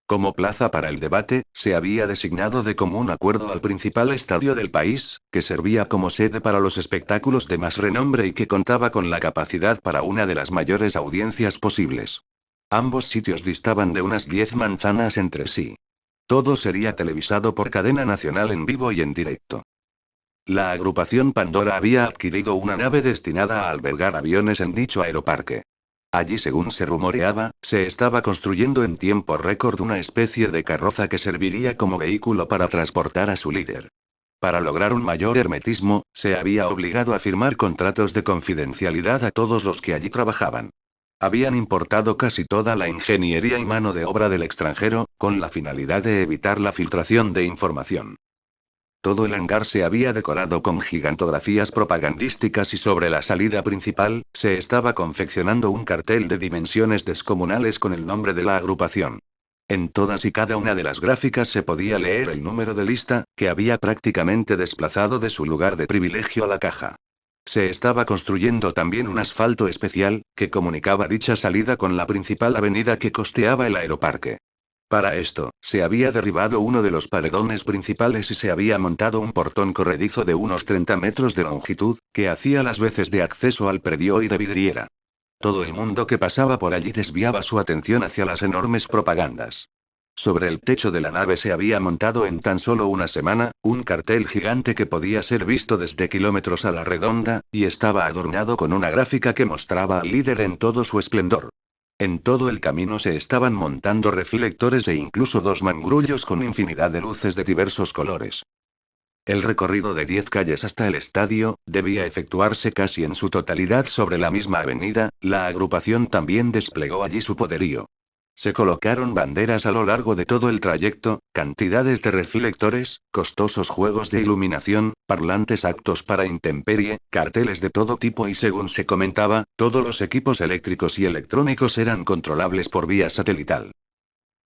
Como plaza para el debate, se había designado de común acuerdo al principal estadio del país, que servía como sede para los espectáculos de más renombre y que contaba con la capacidad para una de las mayores audiencias posibles. Ambos sitios distaban de unas 10 manzanas entre sí. Todo sería televisado por cadena nacional en vivo y en directo. La agrupación Pandora había adquirido una nave destinada a albergar aviones en dicho aeroparque. Allí, según se rumoreaba, se estaba construyendo en tiempo récord una especie de carroza que serviría como vehículo para transportar a su líder. Para lograr un mayor hermetismo, se había obligado a firmar contratos de confidencialidad a todos los que allí trabajaban. Habían importado casi toda la ingeniería y mano de obra del extranjero, con la finalidad de evitar la filtración de información. Todo el hangar se había decorado con gigantografías propagandísticas y sobre la salida principal, se estaba confeccionando un cartel de dimensiones descomunales con el nombre de la agrupación. En todas y cada una de las gráficas se podía leer el número de lista, que había prácticamente desplazado de su lugar de privilegio a la caja. Se estaba construyendo también un asfalto especial, que comunicaba dicha salida con la principal avenida que costeaba el aeroparque. Para esto, se había derribado uno de los paredones principales y se había montado un portón corredizo de unos 30 metros de longitud, que hacía las veces de acceso al predio y de vidriera. Todo el mundo que pasaba por allí desviaba su atención hacia las enormes propagandas. Sobre el techo de la nave se había montado en tan solo una semana, un cartel gigante que podía ser visto desde kilómetros a la redonda, y estaba adornado con una gráfica que mostraba al líder en todo su esplendor. En todo el camino se estaban montando reflectores e incluso dos mangrullos con infinidad de luces de diversos colores. El recorrido de 10 calles hasta el estadio debía efectuarse casi en su totalidad sobre la misma avenida. La agrupación también desplegó allí su poderío. Se colocaron banderas a lo largo de todo el trayecto, cantidades de reflectores, costosos juegos de iluminación, parlantes aptos para intemperie, carteles de todo tipo y según se comentaba, todos los equipos eléctricos y electrónicos eran controlables por vía satelital.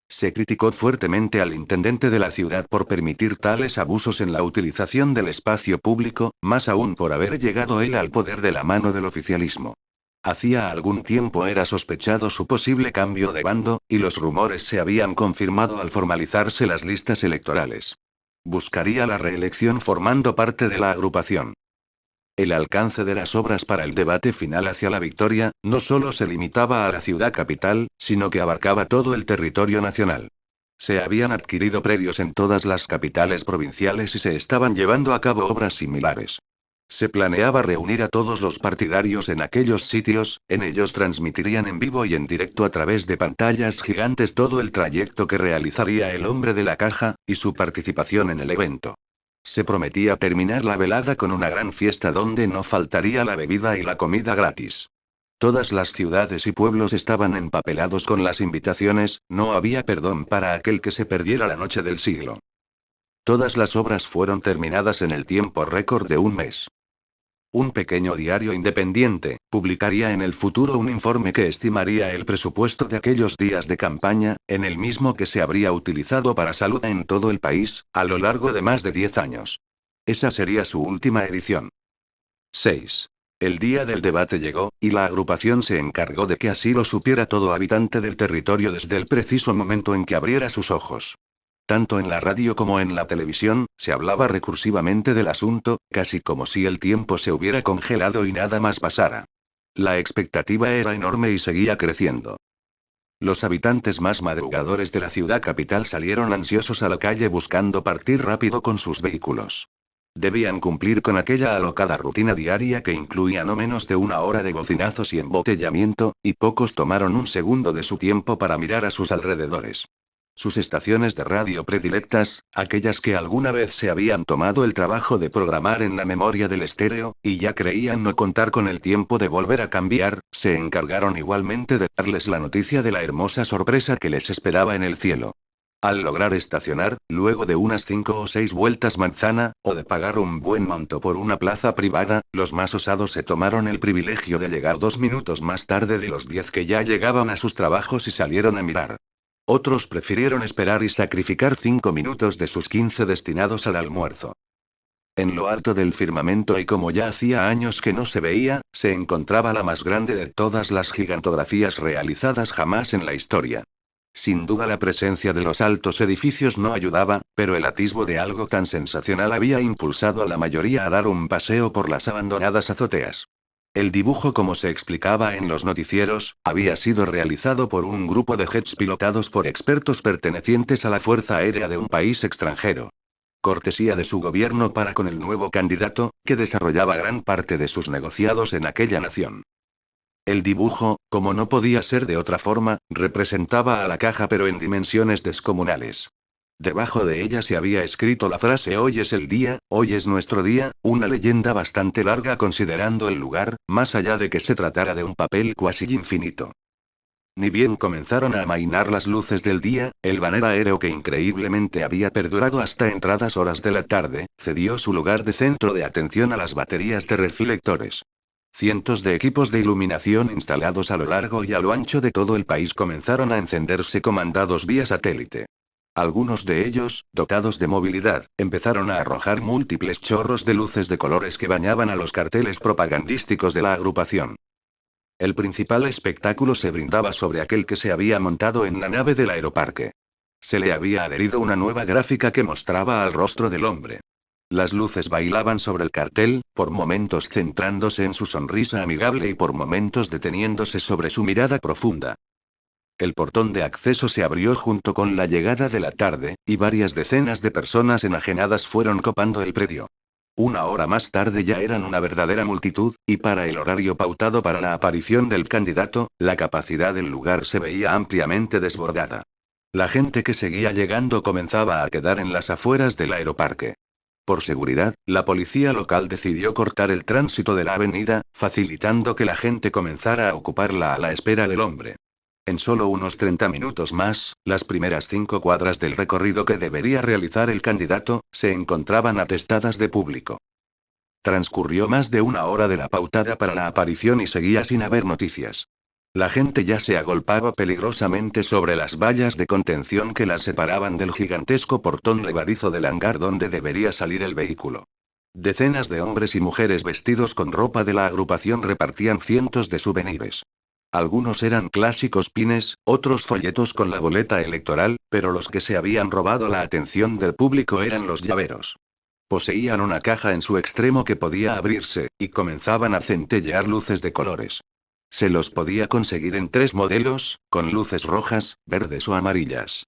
Se criticó fuertemente al intendente de la ciudad por permitir tales abusos en la utilización del espacio público, más aún por haber llegado él al poder de la mano del oficialismo. Hacía algún tiempo era sospechado su posible cambio de bando, y los rumores se habían confirmado al formalizarse las listas electorales. Buscaría la reelección formando parte de la agrupación. El alcance de las obras para el debate final hacia la victoria, no solo se limitaba a la ciudad capital, sino que abarcaba todo el territorio nacional. Se habían adquirido predios en todas las capitales provinciales y se estaban llevando a cabo obras similares. Se planeaba reunir a todos los partidarios en aquellos sitios, en ellos transmitirían en vivo y en directo a través de pantallas gigantes todo el trayecto que realizaría el hombre de la caja, y su participación en el evento. Se prometía terminar la velada con una gran fiesta donde no faltaría la bebida y la comida gratis. Todas las ciudades y pueblos estaban empapelados con las invitaciones, no había perdón para aquel que se perdiera la noche del siglo. Todas las obras fueron terminadas en el tiempo récord de un mes. Un pequeño diario independiente, publicaría en el futuro un informe que estimaría el presupuesto de aquellos días de campaña, en el mismo que se habría utilizado para salud en todo el país, a lo largo de más de 10 años. Esa sería su última edición. 6. El día del debate llegó, y la agrupación se encargó de que así lo supiera todo habitante del territorio desde el preciso momento en que abriera sus ojos. Tanto en la radio como en la televisión, se hablaba recursivamente del asunto, casi como si el tiempo se hubiera congelado y nada más pasara. La expectativa era enorme y seguía creciendo. Los habitantes más madrugadores de la ciudad capital salieron ansiosos a la calle buscando partir rápido con sus vehículos. Debían cumplir con aquella alocada rutina diaria que incluía no menos de una hora de bocinazos y embotellamiento, y pocos tomaron un segundo de su tiempo para mirar a sus alrededores. Sus estaciones de radio predilectas, aquellas que alguna vez se habían tomado el trabajo de programar en la memoria del estéreo, y ya creían no contar con el tiempo de volver a cambiar, se encargaron igualmente de darles la noticia de la hermosa sorpresa que les esperaba en el cielo. Al lograr estacionar, luego de unas 5 o 6 vueltas manzana, o de pagar un buen monto por una plaza privada, los más osados se tomaron el privilegio de llegar 2 minutos más tarde de los 10 que ya llegaban a sus trabajos y salieron a mirar. Otros prefirieron esperar y sacrificar 5 minutos de sus 15 destinados al almuerzo. En lo alto del firmamento y como ya hacía años que no se veía, se encontraba la más grande de todas las gigantografías realizadas jamás en la historia. Sin duda la presencia de los altos edificios no ayudaba, pero el atisbo de algo tan sensacional había impulsado a la mayoría a dar un paseo por las abandonadas azoteas. El dibujo, como se explicaba en los noticieros, había sido realizado por un grupo de jets pilotados por expertos pertenecientes a la Fuerza Aérea de un país extranjero. Cortesía de su gobierno para con el nuevo candidato, que desarrollaba gran parte de sus negociados en aquella nación. El dibujo, como no podía ser de otra forma, representaba a la caja pero en dimensiones descomunales. Debajo de ella se había escrito la frase "Hoy es el día, hoy es nuestro día", una leyenda bastante larga considerando el lugar, más allá de que se tratara de un papel cuasi infinito. Ni bien comenzaron a amainar las luces del día, el banner aéreo que increíblemente había perdurado hasta entradas horas de la tarde, cedió su lugar de centro de atención a las baterías de reflectores. Cientos de equipos de iluminación instalados a lo largo y a lo ancho de todo el país comenzaron a encenderse comandados vía satélite. Algunos de ellos, dotados de movilidad, empezaron a arrojar múltiples chorros de luces de colores que bañaban a los carteles propagandísticos de la agrupación. El principal espectáculo se brindaba sobre aquel que se había montado en la nave del aeroparque. Se le había adherido una nueva gráfica que mostraba al rostro del hombre. Las luces bailaban sobre el cartel, por momentos centrándose en su sonrisa amigable y por momentos deteniéndose sobre su mirada profunda. El portón de acceso se abrió junto con la llegada de la tarde, y varias decenas de personas enajenadas fueron copando el predio. Una hora más tarde ya eran una verdadera multitud, y para el horario pautado para la aparición del candidato, la capacidad del lugar se veía ampliamente desbordada. La gente que seguía llegando comenzaba a quedar en las afueras del aeroparque. Por seguridad, la policía local decidió cortar el tránsito de la avenida, facilitando que la gente comenzara a ocuparla a la espera del hombre. En solo unos 30 minutos más, las primeras 5 cuadras del recorrido que debería realizar el candidato, se encontraban atestadas de público. Transcurrió más de una hora de la pautada para la aparición y seguía sin haber noticias. La gente ya se agolpaba peligrosamente sobre las vallas de contención que las separaban del gigantesco portón levadizo del hangar donde debería salir el vehículo. Decenas de hombres y mujeres vestidos con ropa de la agrupación repartían cientos de souvenirs. Algunos eran clásicos pines, otros folletos con la boleta electoral, pero los que se habían robado la atención del público eran los llaveros. Poseían una caja en su extremo que podía abrirse, y comenzaban a centellear luces de colores. Se los podía conseguir en 3 modelos, con luces rojas, verdes o amarillas.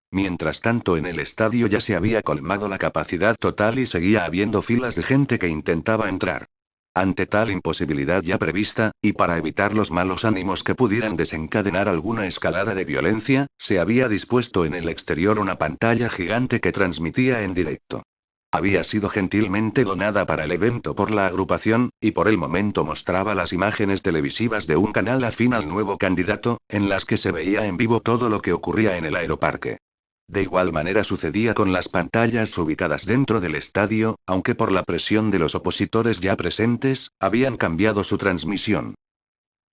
Mientras tanto, en el estadio ya se había colmado la capacidad total y seguía habiendo filas de gente que intentaba entrar. Ante tal imposibilidad ya prevista, y para evitar los malos ánimos que pudieran desencadenar alguna escalada de violencia, se había dispuesto en el exterior una pantalla gigante que transmitía en directo. Había sido gentilmente donada para el evento por la agrupación, y por el momento mostraba las imágenes televisivas de un canal afín al nuevo candidato, en las que se veía en vivo todo lo que ocurría en el aeroparque. De igual manera sucedía con las pantallas ubicadas dentro del estadio, aunque por la presión de los opositores ya presentes, habían cambiado su transmisión.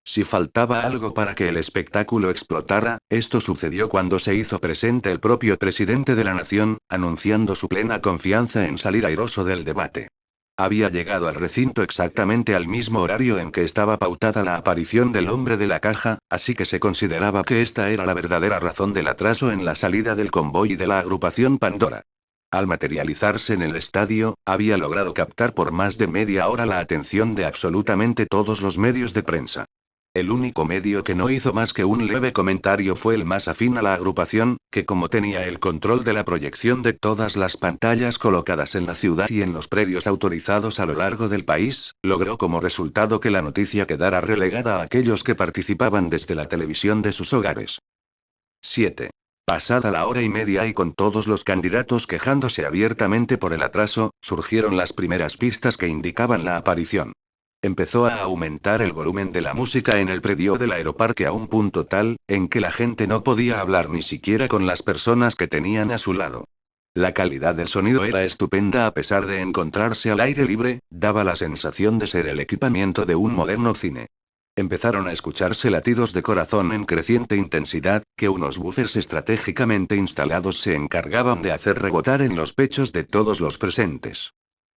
Si faltaba algo para que el espectáculo explotara, esto sucedió cuando se hizo presente el propio presidente de la nación, anunciando su plena confianza en salir airoso del debate. Había llegado al recinto exactamente al mismo horario en que estaba pautada la aparición del hombre de la caja, así que se consideraba que esta era la verdadera razón del atraso en la salida del convoy de la agrupación Pandora. Al materializarse en el estadio, había logrado captar por más de media hora la atención de absolutamente todos los medios de prensa. El único medio que no hizo más que un leve comentario fue el más afín a la agrupación, que como tenía el control de la proyección de todas las pantallas colocadas en la ciudad y en los predios autorizados a lo largo del país, logró como resultado que la noticia quedara relegada a aquellos que participaban desde la televisión de sus hogares. 7. Pasada la hora y media y con todos los candidatos quejándose abiertamente por el atraso, surgieron las primeras pistas que indicaban la aparición. Empezó a aumentar el volumen de la música en el predio del aeroparque a un punto tal, en que la gente no podía hablar ni siquiera con las personas que tenían a su lado. La calidad del sonido era estupenda a pesar de encontrarse al aire libre, daba la sensación de ser el equipamiento de un moderno cine. Empezaron a escucharse latidos de corazón en creciente intensidad, que unos buzzers estratégicamente instalados se encargaban de hacer rebotar en los pechos de todos los presentes.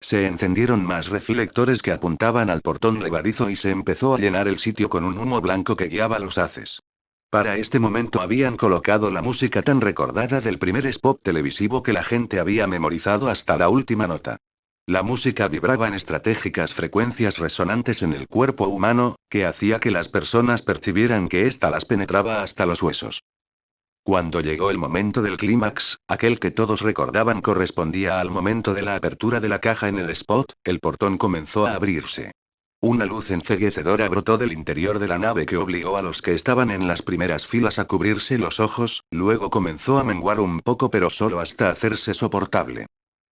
Se encendieron más reflectores que apuntaban al portón levadizo y se empezó a llenar el sitio con un humo blanco que guiaba los haces. Para este momento habían colocado la música tan recordada del primer spot televisivo que la gente había memorizado hasta la última nota. La música vibraba en estratégicas frecuencias resonantes en el cuerpo humano, que hacía que las personas percibieran que ésta las penetraba hasta los huesos. Cuando llegó el momento del clímax, aquel que todos recordaban correspondía al momento de la apertura de la caja en el spot, el portón comenzó a abrirse. Una luz enceguecedora brotó del interior de la nave que obligó a los que estaban en las primeras filas a cubrirse los ojos, luego comenzó a menguar un poco pero solo hasta hacerse soportable.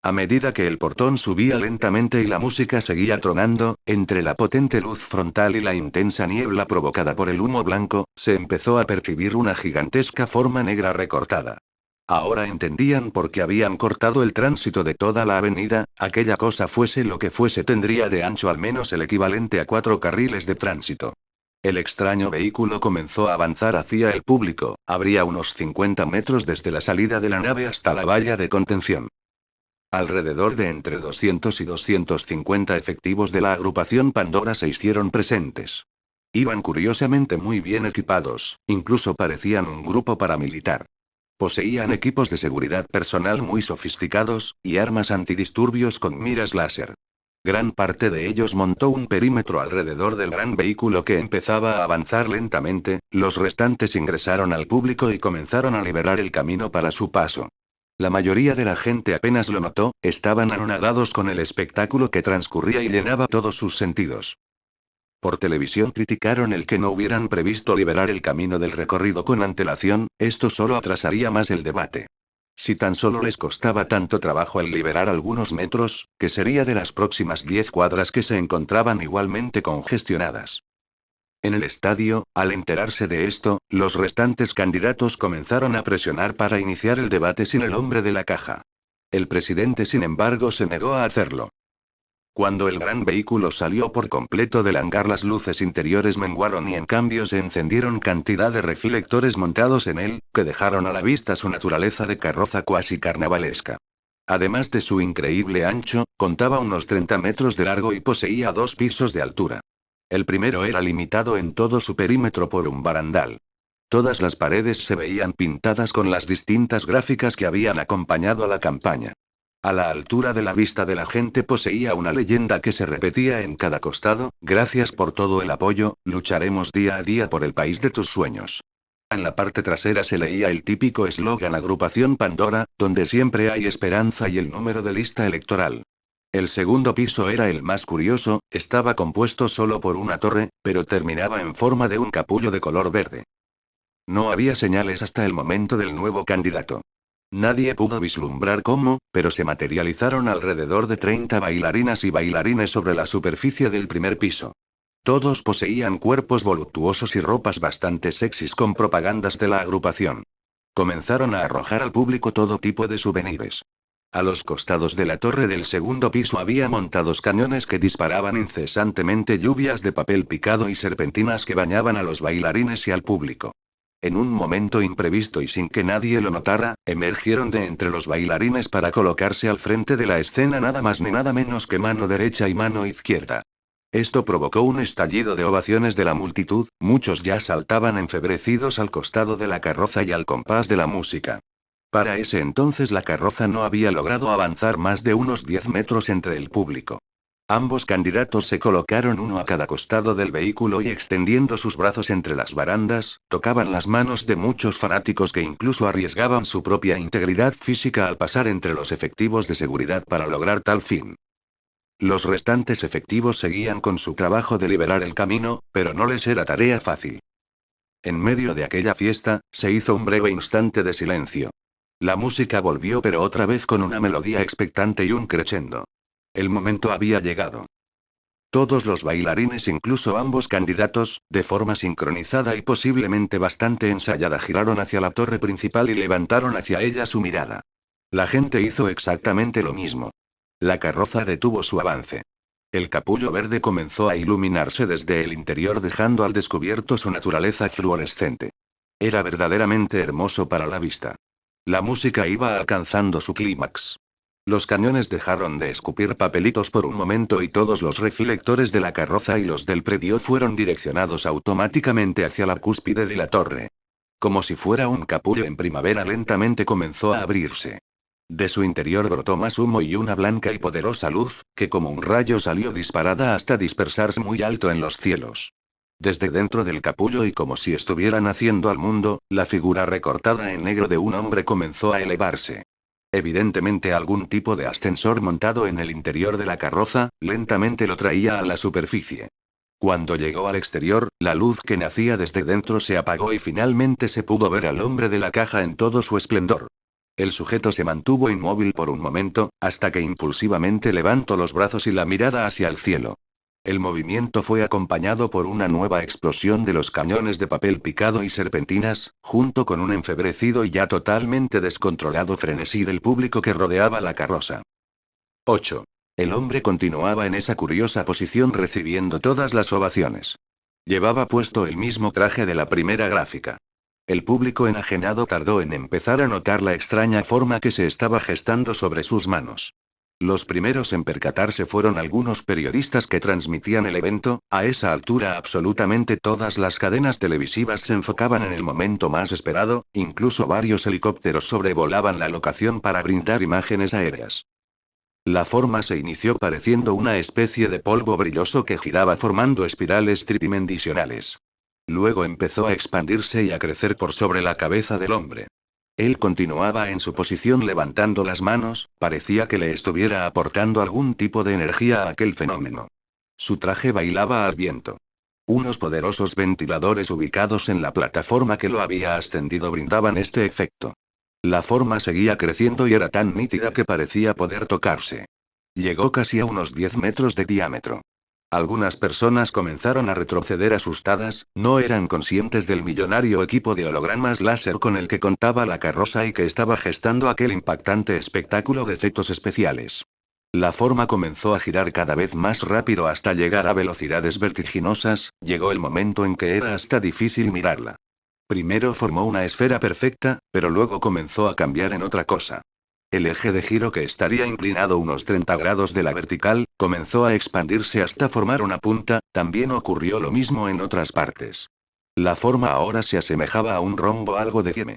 A medida que el portón subía lentamente y la música seguía tronando, entre la potente luz frontal y la intensa niebla provocada por el humo blanco, se empezó a percibir una gigantesca forma negra recortada. Ahora entendían por qué habían cortado el tránsito de toda la avenida, aquella cosa fuese lo que fuese tendría de ancho al menos el equivalente a 4 carriles de tránsito. El extraño vehículo comenzó a avanzar hacia el público, habría unos 50 metros desde la salida de la nave hasta la valla de contención. Alrededor de entre 200 y 250 efectivos de la agrupación Pandora se hicieron presentes. Iban curiosamente muy bien equipados, incluso parecían un grupo paramilitar. Poseían equipos de seguridad personal muy sofisticados, y armas antidisturbios con miras láser. Gran parte de ellos montó un perímetro alrededor del gran vehículo que empezaba a avanzar lentamente, los restantes ingresaron al público y comenzaron a liberar el camino para su paso. La mayoría de la gente apenas lo notó, estaban anonadados con el espectáculo que transcurría y llenaba todos sus sentidos. Por televisión criticaron el que no hubieran previsto liberar el camino del recorrido con antelación, esto solo atrasaría más el debate. Si tan solo les costaba tanto trabajo el liberar algunos metros, ¿qué sería de las próximas 10 cuadras que se encontraban igualmente congestionadas? En el estadio, al enterarse de esto, los restantes candidatos comenzaron a presionar para iniciar el debate sin el hombre de la caja. El presidente, sin embargo, se negó a hacerlo. Cuando el gran vehículo salió por completo del hangar, las luces interiores menguaron y en cambio se encendieron cantidad de reflectores montados en él, que dejaron a la vista su naturaleza de carroza cuasi carnavalesca. Además de su increíble ancho, contaba unos 30 metros de largo y poseía 2 pisos de altura. El primero era limitado en todo su perímetro por un barandal. Todas las paredes se veían pintadas con las distintas gráficas que habían acompañado a la campaña. A la altura de la vista de la gente poseía una leyenda que se repetía en cada costado: gracias por todo el apoyo, lucharemos día a día por el país de tus sueños. En la parte trasera se leía el típico eslogan Agrupación Pandora, donde siempre hay esperanza, y el número de lista electoral. El segundo piso era el más curioso, estaba compuesto solo por una torre, pero terminaba en forma de un capullo de color verde. No había señales hasta el momento del nuevo candidato. Nadie pudo vislumbrar cómo, pero se materializaron alrededor de 30 bailarinas y bailarines sobre la superficie del primer piso. Todos poseían cuerpos voluptuosos y ropas bastante sexys con propagandas de la agrupación. Comenzaron a arrojar al público todo tipo de souvenirs. A los costados de la torre del segundo piso había montados cañones que disparaban incesantemente lluvias de papel picado y serpentinas que bañaban a los bailarines y al público. En un momento imprevisto y sin que nadie lo notara, emergieron de entre los bailarines para colocarse al frente de la escena nada más ni nada menos que mano derecha y mano izquierda. Esto provocó un estallido de ovaciones de la multitud, muchos ya saltaban enfebrecidos al costado de la carroza y al compás de la música. Para ese entonces la carroza no había logrado avanzar más de unos 10 metros entre el público. Ambos candidatos se colocaron uno a cada costado del vehículo y, extendiendo sus brazos entre las barandas, tocaban las manos de muchos fanáticos que incluso arriesgaban su propia integridad física al pasar entre los efectivos de seguridad para lograr tal fin. Los restantes efectivos seguían con su trabajo de liberar el camino, pero no les era tarea fácil. En medio de aquella fiesta, se hizo un breve instante de silencio. La música volvió, pero otra vez con una melodía expectante y un crescendo. El momento había llegado. Todos los bailarines, incluso ambos candidatos, de forma sincronizada y posiblemente bastante ensayada, giraron hacia la torre principal y levantaron hacia ella su mirada. La gente hizo exactamente lo mismo. La carroza detuvo su avance. El capullo verde comenzó a iluminarse desde el interior, dejando al descubierto su naturaleza fluorescente. Era verdaderamente hermoso para la vista. La música iba alcanzando su clímax. Los cañones dejaron de escupir papelitos por un momento y todos los reflectores de la carroza y los del predio fueron direccionados automáticamente hacia la cúspide de la torre. Como si fuera un capullo en primavera, lentamente comenzó a abrirse. De su interior brotó más humo y una blanca y poderosa luz, que como un rayo salió disparada hasta dispersarse muy alto en los cielos. Desde dentro del capullo, y como si estuviera naciendo al mundo, la figura recortada en negro de un hombre comenzó a elevarse. Evidentemente algún tipo de ascensor montado en el interior de la carroza, lentamente lo traía a la superficie. Cuando llegó al exterior, la luz que nacía desde dentro se apagó y finalmente se pudo ver al hombre de la caja en todo su esplendor. El sujeto se mantuvo inmóvil por un momento, hasta que impulsivamente levantó los brazos y la mirada hacia el cielo. El movimiento fue acompañado por una nueva explosión de los cañones de papel picado y serpentinas, junto con un enfebrecido y ya totalmente descontrolado frenesí del público que rodeaba la carroza. 8. El hombre continuaba en esa curiosa posición recibiendo todas las ovaciones. Llevaba puesto el mismo traje de la primera gráfica. El público enajenado tardó en empezar a notar la extraña forma que se estaba gestando sobre sus manos. Los primeros en percatarse fueron algunos periodistas que transmitían el evento. A esa altura absolutamente todas las cadenas televisivas se enfocaban en el momento más esperado, incluso varios helicópteros sobrevolaban la locación para brindar imágenes aéreas. La forma se inició pareciendo una especie de polvo brilloso que giraba formando espirales tridimensionales. Luego empezó a expandirse y a crecer por sobre la cabeza del hombre. Él continuaba en su posición levantando las manos, parecía que le estuviera aportando algún tipo de energía a aquel fenómeno. Su traje bailaba al viento. Unos poderosos ventiladores ubicados en la plataforma que lo había ascendido brindaban este efecto. La forma seguía creciendo y era tan nítida que parecía poder tocarse. Llegó casi a unos 10 metros de diámetro. Algunas personas comenzaron a retroceder asustadas, no eran conscientes del millonario equipo de hologramas láser con el que contaba la carroza y que estaba gestando aquel impactante espectáculo de efectos especiales. La forma comenzó a girar cada vez más rápido hasta llegar a velocidades vertiginosas, llegó el momento en que era hasta difícil mirarla. Primero formó una esfera perfecta, pero luego comenzó a cambiar en otra cosa. El eje de giro, que estaría inclinado unos 30 grados de la vertical, comenzó a expandirse hasta formar una punta. También ocurrió lo mismo en otras partes. La forma ahora se asemejaba a un rombo algo de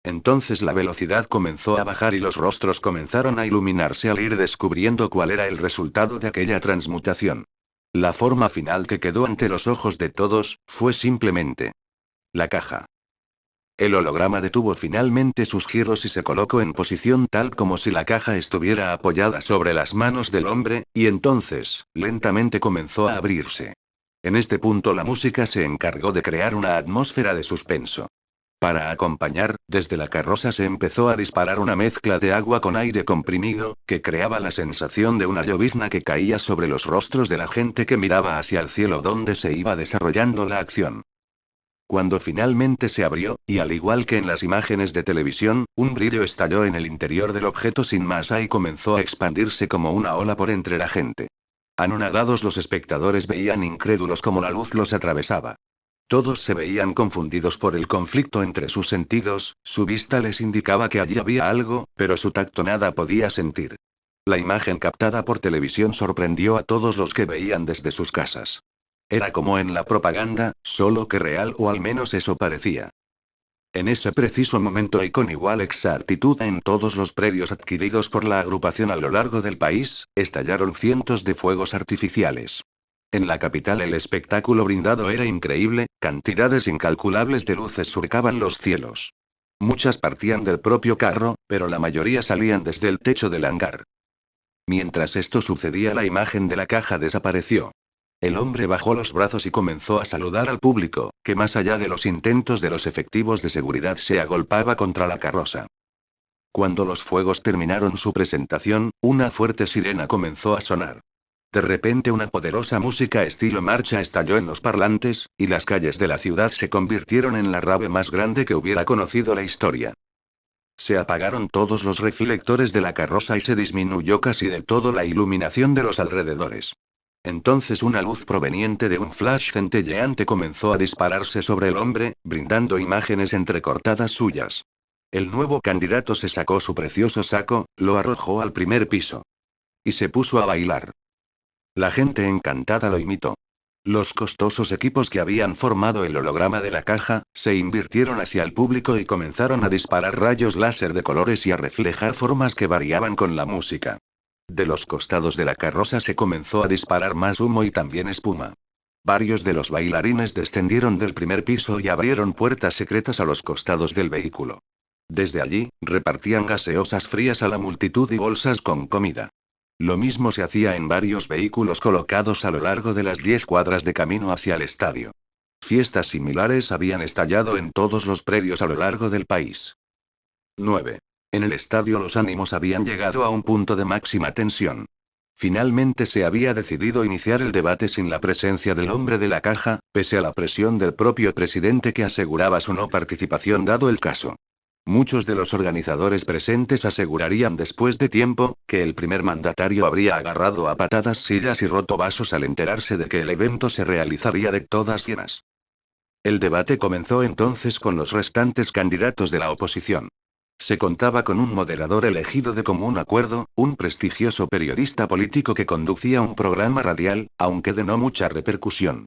Entonces la velocidad comenzó a bajar y los rostros comenzaron a iluminarse al ir descubriendo cuál era el resultado de aquella transmutación. La forma final que quedó ante los ojos de todos, fue simplemente la caja. El holograma detuvo finalmente sus giros y se colocó en posición tal como si la caja estuviera apoyada sobre las manos del hombre, y entonces, lentamente comenzó a abrirse. En este punto la música se encargó de crear una atmósfera de suspenso. Para acompañar, desde la carroza se empezó a disparar una mezcla de agua con aire comprimido, que creaba la sensación de una llovizna que caía sobre los rostros de la gente que miraba hacia el cielo donde se iba desarrollando la acción. Cuando finalmente se abrió, y al igual que en las imágenes de televisión, un brillo estalló en el interior del objeto sin masa y comenzó a expandirse como una ola por entre la gente. Anonadados, los espectadores veían incrédulos cómo la luz los atravesaba. Todos se veían confundidos por el conflicto entre sus sentidos, su vista les indicaba que allí había algo, pero su tacto nada podía sentir. La imagen captada por televisión sorprendió a todos los que veían desde sus casas. Era como en la propaganda, solo que real, o al menos eso parecía. En ese preciso momento y con igual exactitud en todos los predios adquiridos por la agrupación a lo largo del país, estallaron cientos de fuegos artificiales. En la capital el espectáculo brindado era increíble, cantidades incalculables de luces surcaban los cielos. Muchas partían del propio carro, pero la mayoría salían desde el techo del hangar. Mientras esto sucedía, la imagen de la caja desapareció. El hombre bajó los brazos y comenzó a saludar al público, que más allá de los intentos de los efectivos de seguridad se agolpaba contra la carroza. Cuando los fuegos terminaron su presentación, una fuerte sirena comenzó a sonar. De repente una poderosa música estilo marcha estalló en los parlantes, y las calles de la ciudad se convirtieron en la rave más grande que hubiera conocido la historia. Se apagaron todos los reflectores de la carroza y se disminuyó casi del todo la iluminación de los alrededores. Entonces una luz proveniente de un flash centelleante comenzó a dispararse sobre el hombre, brindando imágenes entrecortadas suyas. El nuevo candidato se sacó su precioso saco, lo arrojó al primer piso. Y se puso a bailar. La gente encantada lo imitó. Los costosos equipos que habían formado el holograma de la caja, se invirtieron hacia el público y comenzaron a disparar rayos láser de colores y a reflejar formas que variaban con la música. De los costados de la carroza se comenzó a disparar más humo y también espuma. Varios de los bailarines descendieron del primer piso y abrieron puertas secretas a los costados del vehículo. Desde allí, repartían gaseosas frías a la multitud y bolsas con comida. Lo mismo se hacía en varios vehículos colocados a lo largo de las 10 cuadras de camino hacia el estadio. Fiestas similares habían estallado en todos los predios a lo largo del país. 9. En el estadio los ánimos habían llegado a un punto de máxima tensión. Finalmente se había decidido iniciar el debate sin la presencia del hombre de la caja, pese a la presión del propio presidente que aseguraba su no participación dado el caso. Muchos de los organizadores presentes asegurarían después de tiempo, que el primer mandatario habría agarrado a patadas sillas y roto vasos al enterarse de que el evento se realizaría de todas llenas. El debate comenzó entonces con los restantes candidatos de la oposición. Se contaba con un moderador elegido de común acuerdo, un prestigioso periodista político que conducía un programa radial, aunque de no mucha repercusión.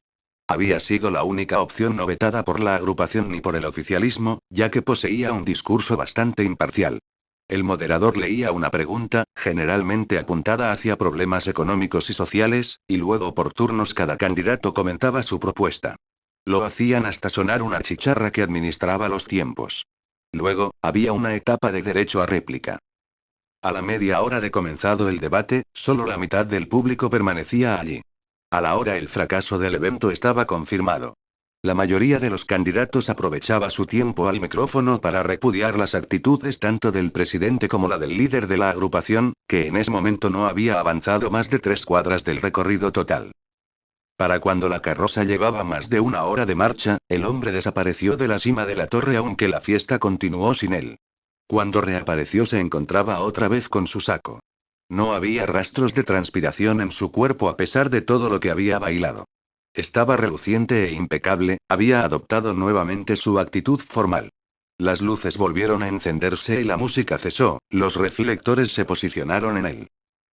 Había sido la única opción no vetada por la agrupación ni por el oficialismo, ya que poseía un discurso bastante imparcial. El moderador leía una pregunta, generalmente apuntada hacia problemas económicos y sociales, y luego por turnos cada candidato comentaba su propuesta. Lo hacían hasta sonar una chicharra que administraba los tiempos. Luego, había una etapa de derecho a réplica. A la media hora de comenzado el debate, solo la mitad del público permanecía allí. A la hora el fracaso del evento estaba confirmado. La mayoría de los candidatos aprovechaba su tiempo al micrófono para repudiar las actitudes tanto del presidente como la del líder de la agrupación, que en ese momento no había avanzado más de 3 cuadras del recorrido total. Para cuando la carroza llevaba más de una hora de marcha, el hombre desapareció de la cima de la torre aunque la fiesta continuó sin él. Cuando reapareció se encontraba otra vez con su saco. No había rastros de transpiración en su cuerpo a pesar de todo lo que había bailado. Estaba reluciente e impecable, había adoptado nuevamente su actitud formal. Las luces volvieron a encenderse y la música cesó, los reflectores se posicionaron en él.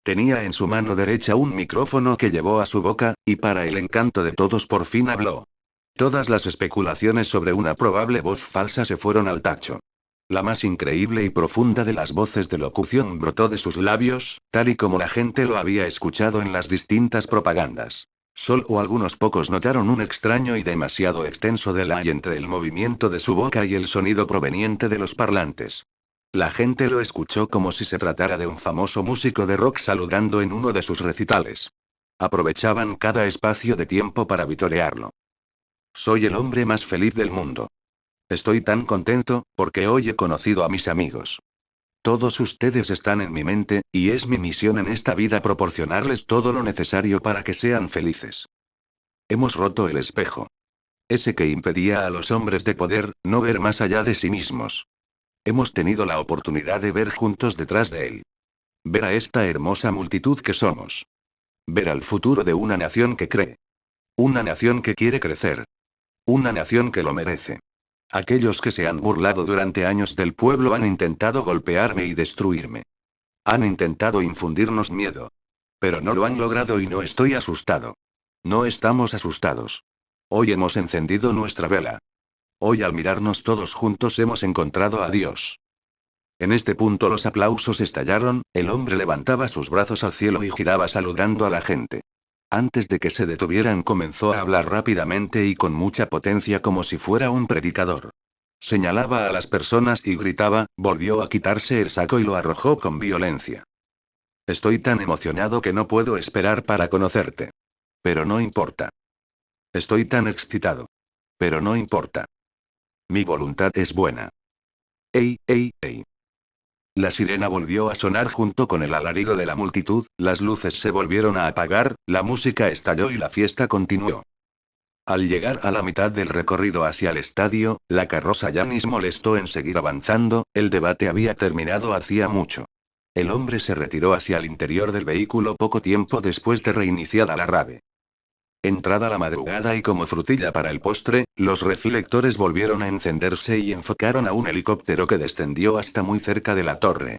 Tenía en su mano derecha un micrófono que llevó a su boca, y para el encanto de todos por fin habló. Todas las especulaciones sobre una probable voz falsa se fueron al tacho. La más increíble y profunda de las voces de locución brotó de sus labios, tal y como la gente lo había escuchado en las distintas propagandas. Solo algunos pocos notaron un extraño y demasiado extenso delay entre el movimiento de su boca y el sonido proveniente de los parlantes. La gente lo escuchó como si se tratara de un famoso músico de rock saludando en uno de sus recitales. Aprovechaban cada espacio de tiempo para vitorearlo. Soy el hombre más feliz del mundo. Estoy tan contento, porque hoy he conocido a mis amigos. Todos ustedes están en mi mente, y es mi misión en esta vida proporcionarles todo lo necesario para que sean felices. Hemos roto el espejo. Ese que impedía a los hombres de poder, no ver más allá de sí mismos. Hemos tenido la oportunidad de ver juntos detrás de él. Ver a esta hermosa multitud que somos. Ver al futuro de una nación que cree. Una nación que quiere crecer. Una nación que lo merece. Aquellos que se han burlado durante años del pueblo han intentado golpearme y destruirme. Han intentado infundirnos miedo. Pero no lo han logrado y no estoy asustado. No estamos asustados. Hoy hemos encendido nuestra vela. Hoy al mirarnos todos juntos hemos encontrado a Dios. En este punto los aplausos estallaron, el hombre levantaba sus brazos al cielo y giraba saludando a la gente. Antes de que se detuvieran comenzó a hablar rápidamente y con mucha potencia como si fuera un predicador. Señalaba a las personas y gritaba, volvió a quitarse el saco y lo arrojó con violencia. Estoy tan emocionado que no puedo esperar para conocerte. Pero no importa. Estoy tan excitado. Pero no importa. Mi voluntad es buena. ¡Ey, ey, ey! La sirena volvió a sonar junto con el alarido de la multitud, las luces se volvieron a apagar, la música estalló y la fiesta continuó. Al llegar a la mitad del recorrido hacia el estadio, la carroza Yanis molestó en seguir avanzando, el debate había terminado hacía mucho. El hombre se retiró hacia el interior del vehículo poco tiempo después de reiniciada la rave. Entrada la madrugada y como frutilla para el postre, los reflectores volvieron a encenderse y enfocaron a un helicóptero que descendió hasta muy cerca de la torre.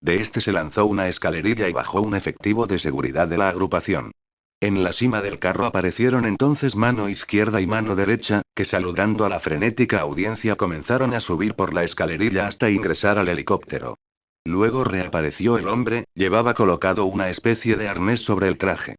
De este se lanzó una escalerilla y bajó un efectivo de seguridad de la agrupación. En la cima del carro aparecieron entonces mano izquierda y mano derecha, que saludando a la frenética audiencia comenzaron a subir por la escalerilla hasta ingresar al helicóptero. Luego reapareció el hombre, llevaba colocado una especie de arnés sobre el traje.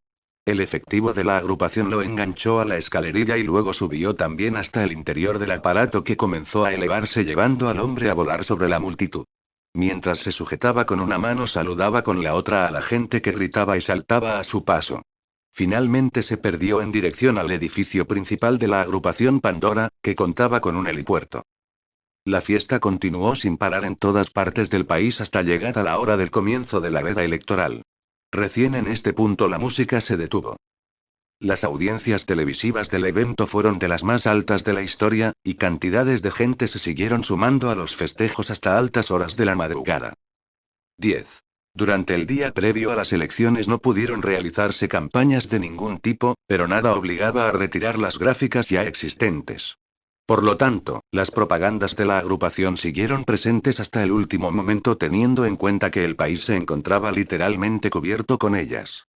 El efectivo de la agrupación lo enganchó a la escalerilla y luego subió también hasta el interior del aparato que comenzó a elevarse llevando al hombre a volar sobre la multitud. Mientras se sujetaba con una mano saludaba con la otra a la gente que gritaba y saltaba a su paso. Finalmente se perdió en dirección al edificio principal de la agrupación Pandora, que contaba con un helipuerto. La fiesta continuó sin parar en todas partes del país hasta llegar a la hora del comienzo de la veda electoral. Recién en este punto la música se detuvo. Las audiencias televisivas del evento fueron de las más altas de la historia, y cantidades de gente se siguieron sumando a los festejos hasta altas horas de la madrugada. 10. Durante el día previo a las elecciones no pudieron realizarse campañas de ningún tipo, pero nada obligaba a retirar las gráficas ya existentes. Por lo tanto, las propagandas de la agrupación siguieron presentes hasta el último momento teniendo en cuenta que el país se encontraba literalmente cubierto con ellas.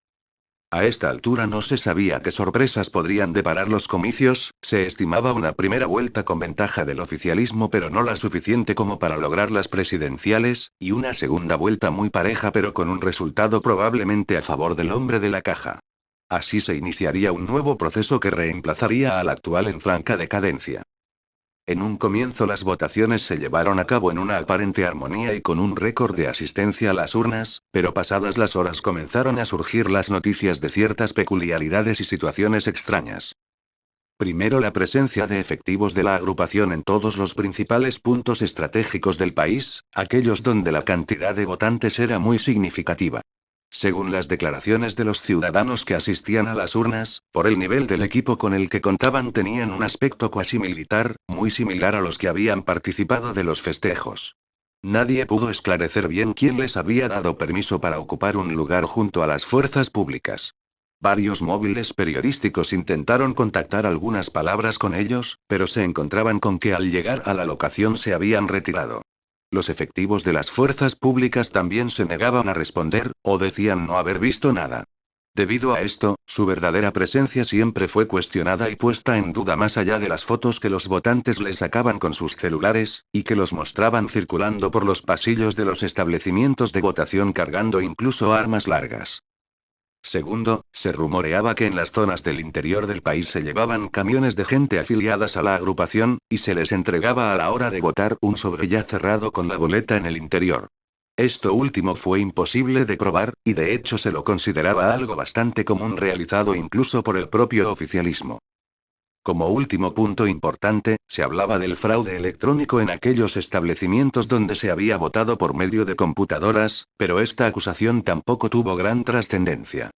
A esta altura no se sabía qué sorpresas podrían deparar los comicios, se estimaba una primera vuelta con ventaja del oficialismo pero no la suficiente como para lograr las presidenciales, y una segunda vuelta muy pareja pero con un resultado probablemente a favor del hombre de la caja. Así se iniciaría un nuevo proceso que reemplazaría al actual en franca decadencia. En un comienzo las votaciones se llevaron a cabo en una aparente armonía y con un récord de asistencia a las urnas, pero pasadas las horas comenzaron a surgir las noticias de ciertas peculiaridades y situaciones extrañas. Primero la presencia de efectivos de la agrupación en todos los principales puntos estratégicos del país, aquellos donde la cantidad de votantes era muy significativa. Según las declaraciones de los ciudadanos que asistían a las urnas, por el nivel del equipo con el que contaban tenían un aspecto cuasi militar, muy similar a los que habían participado de los festejos. Nadie pudo esclarecer bien quién les había dado permiso para ocupar un lugar junto a las fuerzas públicas. Varios móviles periodísticos intentaron contactar algunas palabras con ellos, pero se encontraban con que al llegar a la locación se habían retirado. Los efectivos de las fuerzas públicas también se negaban a responder, o decían no haber visto nada. Debido a esto, su verdadera presencia siempre fue cuestionada y puesta en duda más allá de las fotos que los votantes les sacaban con sus celulares, y que los mostraban circulando por los pasillos de los establecimientos de votación cargando incluso armas largas. Segundo, se rumoreaba que en las zonas del interior del país se llevaban camiones de gente afiliadas a la agrupación, y se les entregaba a la hora de votar un sobre ya cerrado con la boleta en el interior. Esto último fue imposible de probar, y de hecho se lo consideraba algo bastante común realizado incluso por el propio oficialismo. Como último punto importante, se hablaba del fraude electrónico en aquellos establecimientos donde se había votado por medio de computadoras, pero esta acusación tampoco tuvo gran trascendencia.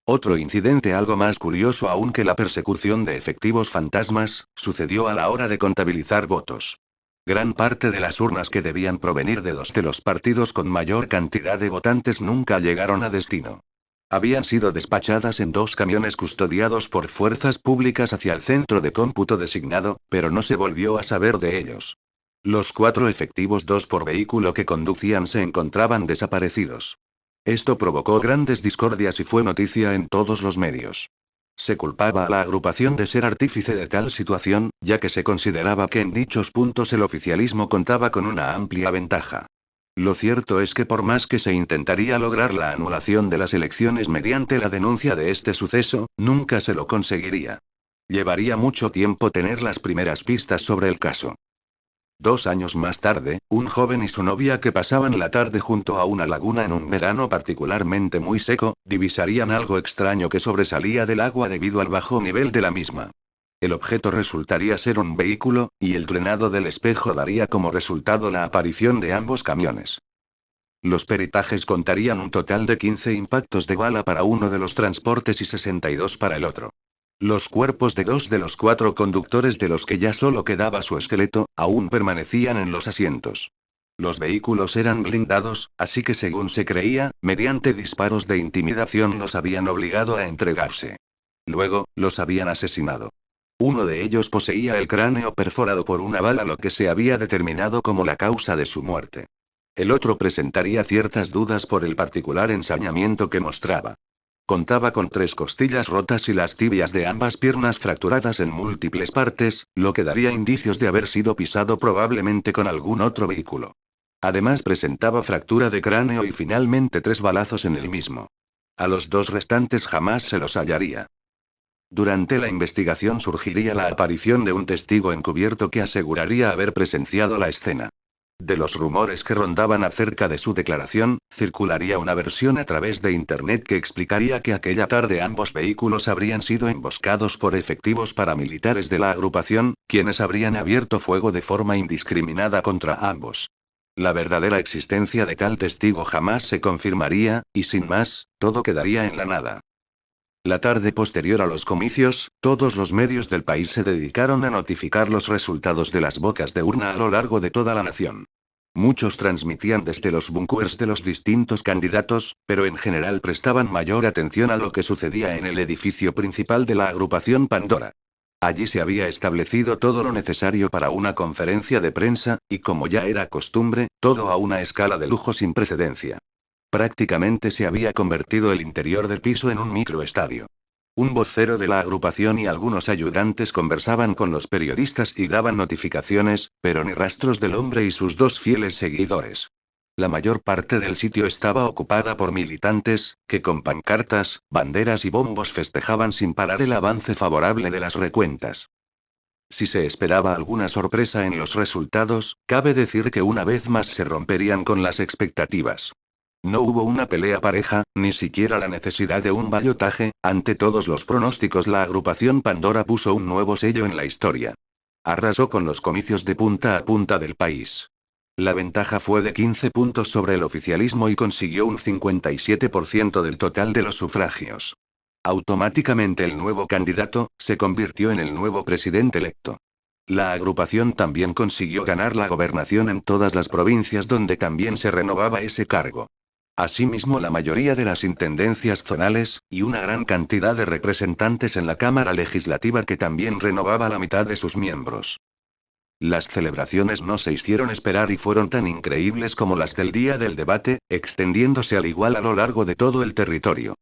Otro incidente algo más curioso aún que la persecución de efectivos fantasmas, sucedió a la hora de contabilizar votos. Gran parte de las urnas que debían provenir de los partidos con mayor cantidad de votantes nunca llegaron a destino. Habían sido despachadas en 2 camiones custodiados por fuerzas públicas hacia el centro de cómputo designado, pero no se volvió a saber de ellos. Los 4 efectivos, 2 por vehículo que conducían, se encontraban desaparecidos. Esto provocó grandes discordias y fue noticia en todos los medios. Se culpaba a la agrupación de ser artífice de tal situación, ya que se consideraba que en dichos puntos el oficialismo contaba con una amplia ventaja. Lo cierto es que por más que se intentaría lograr la anulación de las elecciones mediante la denuncia de este suceso, nunca se lo conseguiría. Llevaría mucho tiempo tener las primeras pistas sobre el caso. 2 años más tarde, un joven y su novia que pasaban la tarde junto a una laguna en un verano particularmente muy seco, divisarían algo extraño que sobresalía del agua debido al bajo nivel de la misma. El objeto resultaría ser un vehículo, y el drenado del espejo daría como resultado la aparición de ambos camiones. Los peritajes contarían un total de 15 impactos de bala para uno de los transportes y 62 para el otro. Los cuerpos de 2 de los 4 conductores, de los que ya solo quedaba su esqueleto, aún permanecían en los asientos. Los vehículos eran blindados, así que según se creía, mediante disparos de intimidación los habían obligado a entregarse. Luego, los habían asesinado. Uno de ellos poseía el cráneo perforado por una bala, lo que se había determinado como la causa de su muerte. El otro presentaría ciertas dudas por el particular ensañamiento que mostraba. Contaba con 3 costillas rotas y las tibias de ambas piernas fracturadas en múltiples partes, lo que daría indicios de haber sido pisado probablemente con algún otro vehículo. Además presentaba fractura de cráneo y finalmente 3 balazos en el mismo. A los 2 restantes jamás se los hallaría. Durante la investigación surgiría la aparición de un testigo encubierto que aseguraría haber presenciado la escena. De los rumores que rondaban acerca de su declaración, circularía una versión a través de Internet que explicaría que aquella tarde ambos vehículos habrían sido emboscados por efectivos paramilitares de la agrupación, quienes habrían abierto fuego de forma indiscriminada contra ambos. La verdadera existencia de tal testigo jamás se confirmaría, y sin más, todo quedaría en la nada. La tarde posterior a los comicios, todos los medios del país se dedicaron a notificar los resultados de las bocas de urna a lo largo de toda la nación. Muchos transmitían desde los búnkers de los distintos candidatos, pero en general prestaban mayor atención a lo que sucedía en el edificio principal de la agrupación Pandora. Allí se había establecido todo lo necesario para una conferencia de prensa, y como ya era costumbre, todo a una escala de lujo sin precedencia. Prácticamente se había convertido el interior del piso en un microestadio. Un vocero de la agrupación y algunos ayudantes conversaban con los periodistas y daban notificaciones, pero ni rastros del hombre y sus 2 fieles seguidores. La mayor parte del sitio estaba ocupada por militantes, que con pancartas, banderas y bombos festejaban sin parar el avance favorable de las recuentas. Si se esperaba alguna sorpresa en los resultados, cabe decir que una vez más se romperían con las expectativas. No hubo una pelea pareja, ni siquiera la necesidad de un ballotaje. Ante todos los pronósticos, la agrupación Pandora puso un nuevo sello en la historia. Arrasó con los comicios de punta a punta del país. La ventaja fue de 15 puntos sobre el oficialismo y consiguió un 57% del total de los sufragios. Automáticamente el nuevo candidato se convirtió en el nuevo presidente electo. La agrupación también consiguió ganar la gobernación en todas las provincias donde también se renovaba ese cargo. Asimismo, la mayoría de las intendencias zonales, y una gran cantidad de representantes en la Cámara Legislativa que también renovaba la mitad de sus miembros. Las celebraciones no se hicieron esperar y fueron tan increíbles como las del día del debate, extendiéndose al igual a lo largo de todo el territorio.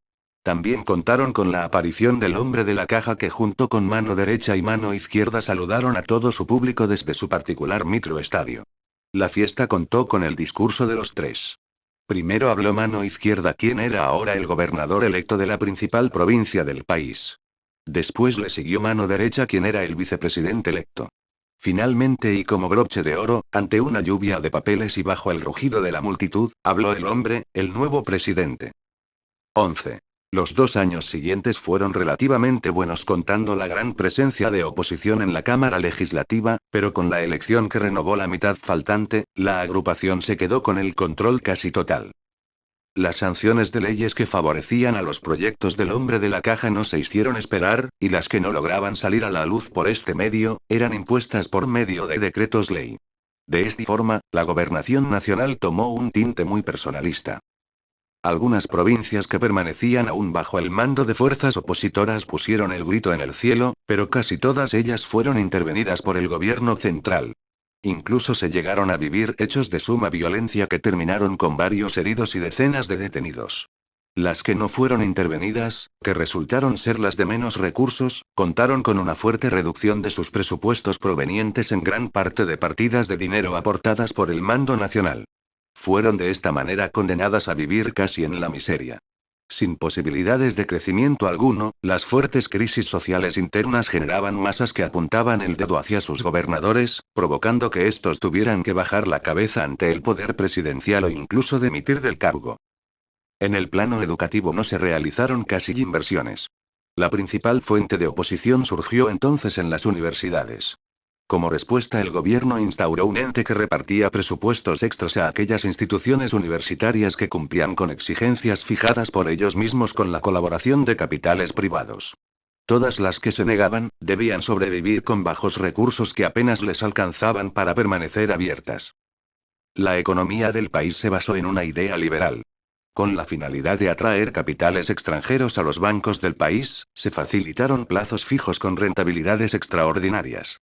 También contaron con la aparición del hombre de la caja que junto con mano derecha y mano izquierda saludaron a todo su público desde su particular microestadio. La fiesta contó con el discurso de los tres. Primero habló mano izquierda, quien era ahora el gobernador electo de la principal provincia del país. Después le siguió mano derecha, quien era el vicepresidente electo. Finalmente, y como broche de oro, ante una lluvia de papeles y bajo el rugido de la multitud, habló el hombre, el nuevo presidente. 11. Los 2 años siguientes fueron relativamente buenos contando la gran presencia de oposición en la Cámara Legislativa, pero con la elección que renovó la mitad faltante, la agrupación se quedó con el control casi total. Las sanciones de leyes que favorecían a los proyectos del hombre de la caja no se hicieron esperar, y las que no lograban salir a la luz por este medio, eran impuestas por medio de decretos ley. De esta forma, la gobernación nacional tomó un tinte muy personalista. Algunas provincias que permanecían aún bajo el mando de fuerzas opositoras pusieron el grito en el cielo, pero casi todas ellas fueron intervenidas por el gobierno central. Incluso se llegaron a vivir hechos de suma violencia que terminaron con varios heridos y decenas de detenidos. Las que no fueron intervenidas, que resultaron ser las de menos recursos, contaron con una fuerte reducción de sus presupuestos provenientes en gran parte de partidas de dinero aportadas por el mando nacional. Fueron de esta manera condenadas a vivir casi en la miseria. Sin posibilidades de crecimiento alguno, las fuertes crisis sociales internas generaban masas que apuntaban el dedo hacia sus gobernadores, provocando que estos tuvieran que bajar la cabeza ante el poder presidencial o incluso dimitir del cargo. En el plano educativo no se realizaron casi inversiones. La principal fuente de oposición surgió entonces en las universidades. Como respuesta, el gobierno instauró un ente que repartía presupuestos extras a aquellas instituciones universitarias que cumplían con exigencias fijadas por ellos mismos con la colaboración de capitales privados. Todas las que se negaban, debían sobrevivir con bajos recursos que apenas les alcanzaban para permanecer abiertas. La economía del país se basó en una idea liberal. Con la finalidad de atraer capitales extranjeros a los bancos del país, se facilitaron plazos fijos con rentabilidades extraordinarias.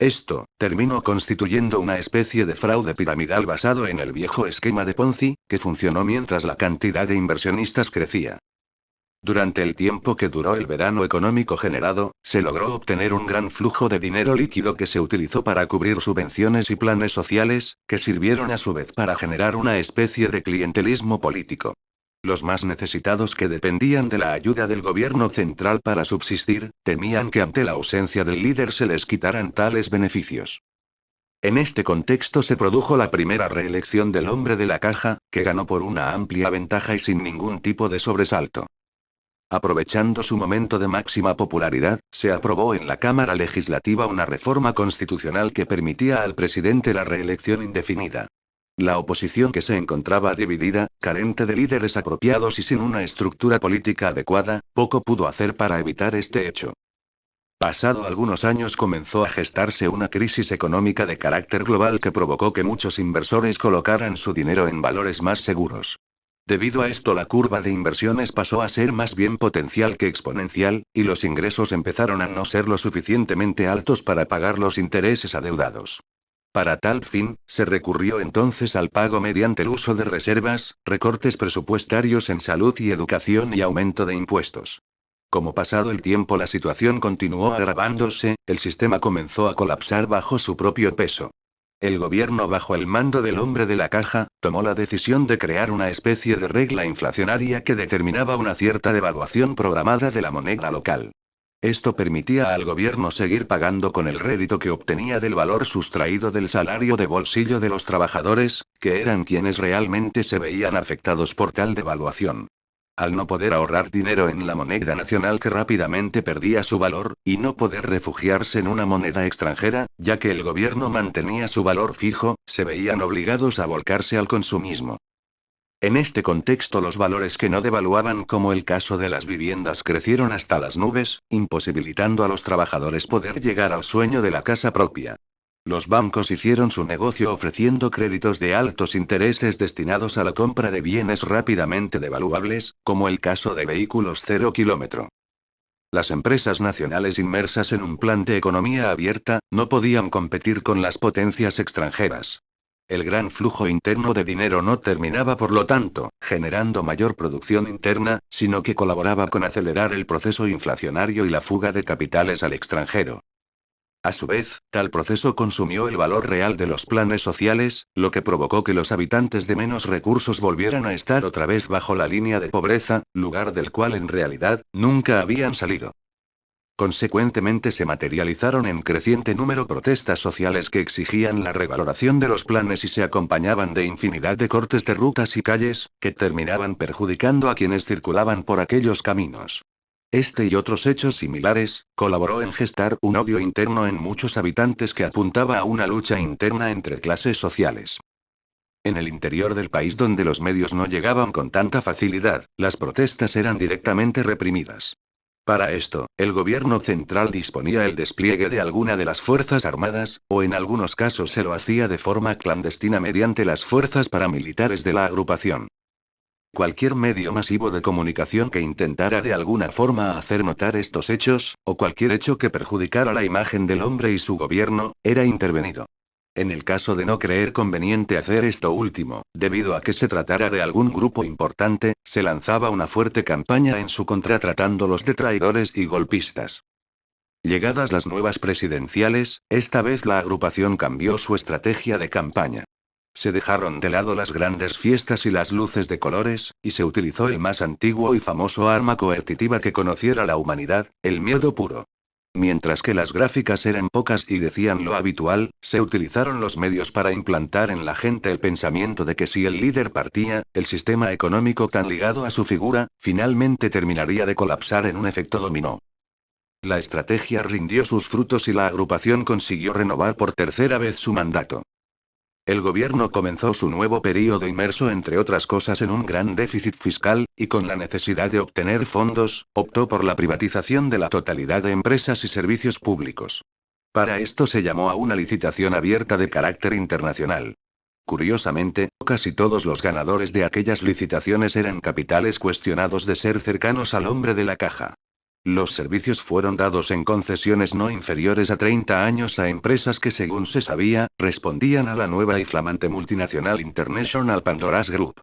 Esto terminó constituyendo una especie de fraude piramidal basado en el viejo esquema de Ponzi, que funcionó mientras la cantidad de inversionistas crecía. Durante el tiempo que duró el verano económico generado, se logró obtener un gran flujo de dinero líquido que se utilizó para cubrir subvenciones y planes sociales, que sirvieron a su vez para generar una especie de clientelismo político. Los más necesitados, que dependían de la ayuda del gobierno central para subsistir, temían que ante la ausencia del líder se les quitaran tales beneficios. En este contexto se produjo la primera reelección del hombre de la caja, que ganó por una amplia ventaja y sin ningún tipo de sobresalto. Aprovechando su momento de máxima popularidad, se aprobó en la Cámara Legislativa una reforma constitucional que permitía al presidente la reelección indefinida. La oposición, que se encontraba dividida, carente de líderes apropiados y sin una estructura política adecuada, poco pudo hacer para evitar este hecho. Pasado algunos años comenzó a gestarse una crisis económica de carácter global que provocó que muchos inversores colocaran su dinero en valores más seguros. Debido a esto, la curva de inversiones pasó a ser más bien potencial que exponencial, y los ingresos empezaron a no ser lo suficientemente altos para pagar los intereses adeudados. Para tal fin, se recurrió entonces al pago mediante el uso de reservas, recortes presupuestarios en salud y educación y aumento de impuestos. Como pasado el tiempo la situación continuó agravándose, el sistema comenzó a colapsar bajo su propio peso. El gobierno, bajo el mando del hombre de la caja, tomó la decisión de crear una especie de regla inflacionaria que determinaba una cierta devaluación programada de la moneda local. Esto permitía al gobierno seguir pagando con el rédito que obtenía del valor sustraído del salario de bolsillo de los trabajadores, que eran quienes realmente se veían afectados por tal devaluación. Al no poder ahorrar dinero en la moneda nacional que rápidamente perdía su valor, y no poder refugiarse en una moneda extranjera, ya que el gobierno mantenía su valor fijo, se veían obligados a volcarse al consumismo. En este contexto los valores que no devaluaban, como el caso de las viviendas, crecieron hasta las nubes, imposibilitando a los trabajadores poder llegar al sueño de la casa propia. Los bancos hicieron su negocio ofreciendo créditos de altos intereses destinados a la compra de bienes rápidamente devaluables, como el caso de vehículos 0 kilómetro. Las empresas nacionales inmersas en un plan de economía abierta, no podían competir con las potencias extranjeras. El gran flujo interno de dinero no terminaba, por lo tanto, generando mayor producción interna, sino que colaboraba con acelerar el proceso inflacionario y la fuga de capitales al extranjero. A su vez, tal proceso consumió el valor real de los planes sociales, lo que provocó que los habitantes de menos recursos volvieran a estar otra vez bajo la línea de pobreza, lugar del cual en realidad, nunca habían salido. Consecuentemente se materializaron en creciente número protestas sociales que exigían la revaloración de los planes y se acompañaban de infinidad de cortes de rutas y calles, que terminaban perjudicando a quienes circulaban por aquellos caminos. Este y otros hechos similares, colaboró en gestar un odio interno en muchos habitantes que apuntaba a una lucha interna entre clases sociales. En el interior del país, donde los medios no llegaban con tanta facilidad, las protestas eran directamente reprimidas. Para esto, el gobierno central disponía el despliegue de alguna de las fuerzas armadas, o en algunos casos se lo hacía de forma clandestina mediante las fuerzas paramilitares de la agrupación. Cualquier medio masivo de comunicación que intentara de alguna forma hacer notar estos hechos, o cualquier hecho que perjudicara la imagen del hombre y su gobierno, era intervenido. En el caso de no creer conveniente hacer esto último, debido a que se tratara de algún grupo importante, se lanzaba una fuerte campaña en su contra tratándolos de traidores y golpistas. Llegadas las nuevas presidenciales, esta vez la agrupación cambió su estrategia de campaña. Se dejaron de lado las grandes fiestas y las luces de colores, y se utilizó el más antiguo y famoso arma coercitiva que conociera la humanidad, el miedo puro. Mientras que las gráficas eran pocas y decían lo habitual, se utilizaron los medios para implantar en la gente el pensamiento de que si el líder partía, el sistema económico tan ligado a su figura, finalmente terminaría de colapsar en un efecto dominó. La estrategia rindió sus frutos y la agrupación consiguió renovar por tercera vez su mandato. El gobierno comenzó su nuevo período inmerso, entre otras cosas, en un gran déficit fiscal, y con la necesidad de obtener fondos, optó por la privatización de la totalidad de empresas y servicios públicos. Para esto se llamó a una licitación abierta de carácter internacional. Curiosamente, casi todos los ganadores de aquellas licitaciones eran capitales cuestionados de ser cercanos al hombre de la caja. Los servicios fueron dados en concesiones no inferiores a 30 años a empresas que, según se sabía, respondían a la nueva y flamante multinacional International Pandora's Group.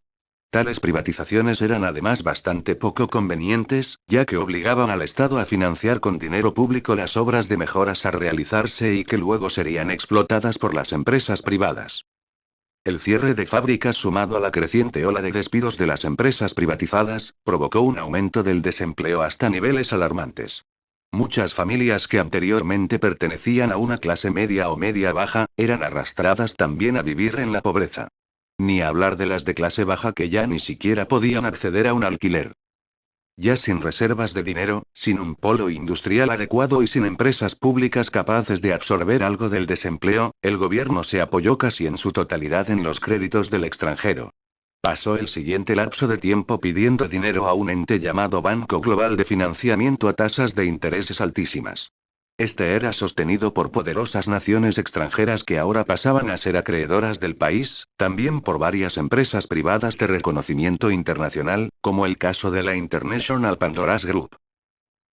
Tales privatizaciones eran además bastante poco convenientes, ya que obligaban al Estado a financiar con dinero público las obras de mejoras a realizarse y que luego serían explotadas por las empresas privadas. El cierre de fábricas, sumado a la creciente ola de despidos de las empresas privatizadas, provocó un aumento del desempleo hasta niveles alarmantes. Muchas familias que anteriormente pertenecían a una clase media o media baja, eran arrastradas también a vivir en la pobreza. Ni hablar de las de clase baja, que ya ni siquiera podían acceder a un alquiler. Ya sin reservas de dinero, sin un polo industrial adecuado y sin empresas públicas capaces de absorber algo del desempleo, el gobierno se apoyó casi en su totalidad en los créditos del extranjero. Pasó el siguiente lapso de tiempo pidiendo dinero a un ente llamado Banco Global de Financiamiento a tasas de intereses altísimas. Este era sostenido por poderosas naciones extranjeras que ahora pasaban a ser acreedoras del país, también por varias empresas privadas de reconocimiento internacional, como el caso de la International Pandora's Group.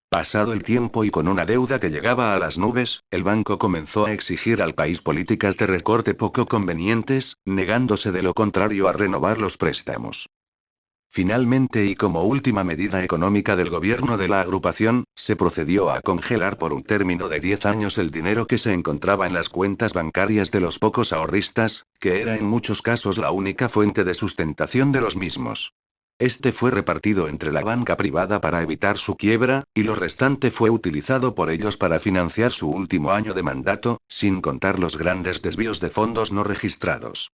Pasado el tiempo y con una deuda que llegaba a las nubes, el banco comenzó a exigir al país políticas de recorte poco convenientes, negándose de lo contrario a renovar los préstamos. Finalmente, y como última medida económica del gobierno de la agrupación, se procedió a congelar por un término de 10 años el dinero que se encontraba en las cuentas bancarias de los pocos ahorristas, que era en muchos casos la única fuente de sustentación de los mismos. Este fue repartido entre la banca privada para evitar su quiebra, y lo restante fue utilizado por ellos para financiar su último año de mandato, sin contar los grandes desvíos de fondos no registrados.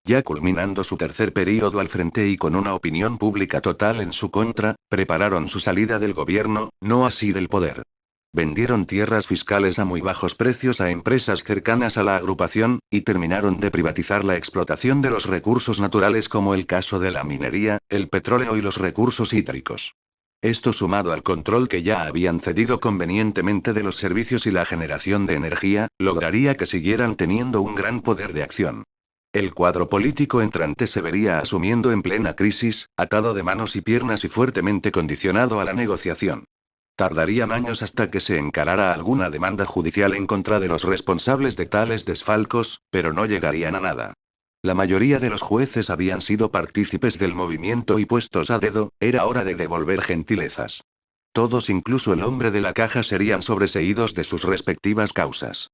Ya culminando su tercer período al frente y con una opinión pública total en su contra, prepararon su salida del gobierno, no así del poder. Vendieron tierras fiscales a muy bajos precios a empresas cercanas a la agrupación, y terminaron de privatizar la explotación de los recursos naturales como el caso de la minería, el petróleo y los recursos hídricos. Esto sumado al control que ya habían cedido convenientemente de los servicios y la generación de energía, lograría que siguieran teniendo un gran poder de acción. El cuadro político entrante se vería asumiendo en plena crisis, atado de manos y piernas y fuertemente condicionado a la negociación. Tardarían años hasta que se encarara alguna demanda judicial en contra de los responsables de tales desfalcos, pero no llegarían a nada. La mayoría de los jueces habían sido partícipes del movimiento y puestos a dedo, era hora de devolver gentilezas. Todos, incluso el hombre de la caja, serían sobreseídos de sus respectivas causas.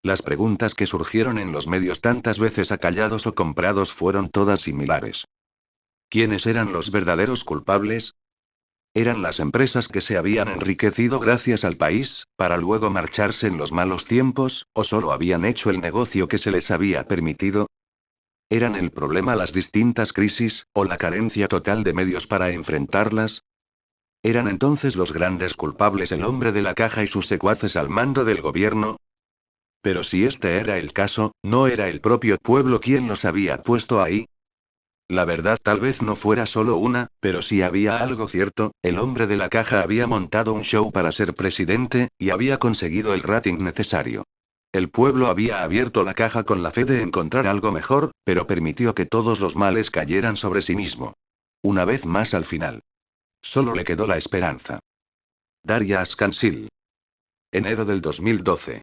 Las preguntas que surgieron en los medios tantas veces acallados o comprados fueron todas similares. ¿Quiénes eran los verdaderos culpables? ¿Eran las empresas que se habían enriquecido gracias al país, para luego marcharse en los malos tiempos, o solo habían hecho el negocio que se les había permitido? ¿Eran el problema las distintas crisis, o la carencia total de medios para enfrentarlas? ¿Eran entonces los grandes culpables el hombre de la caja y sus secuaces al mando del gobierno? Pero si este era el caso, ¿no era el propio pueblo quien los había puesto ahí? La verdad tal vez no fuera solo una, pero si había algo cierto, el hombre de la caja había montado un show para ser presidente, y había conseguido el rating necesario. El pueblo había abierto la caja con la fe de encontrar algo mejor, pero permitió que todos los males cayeran sobre sí mismo. Una vez más al final. Solo le quedó la esperanza. Daria Ascansil. Enero del 2012.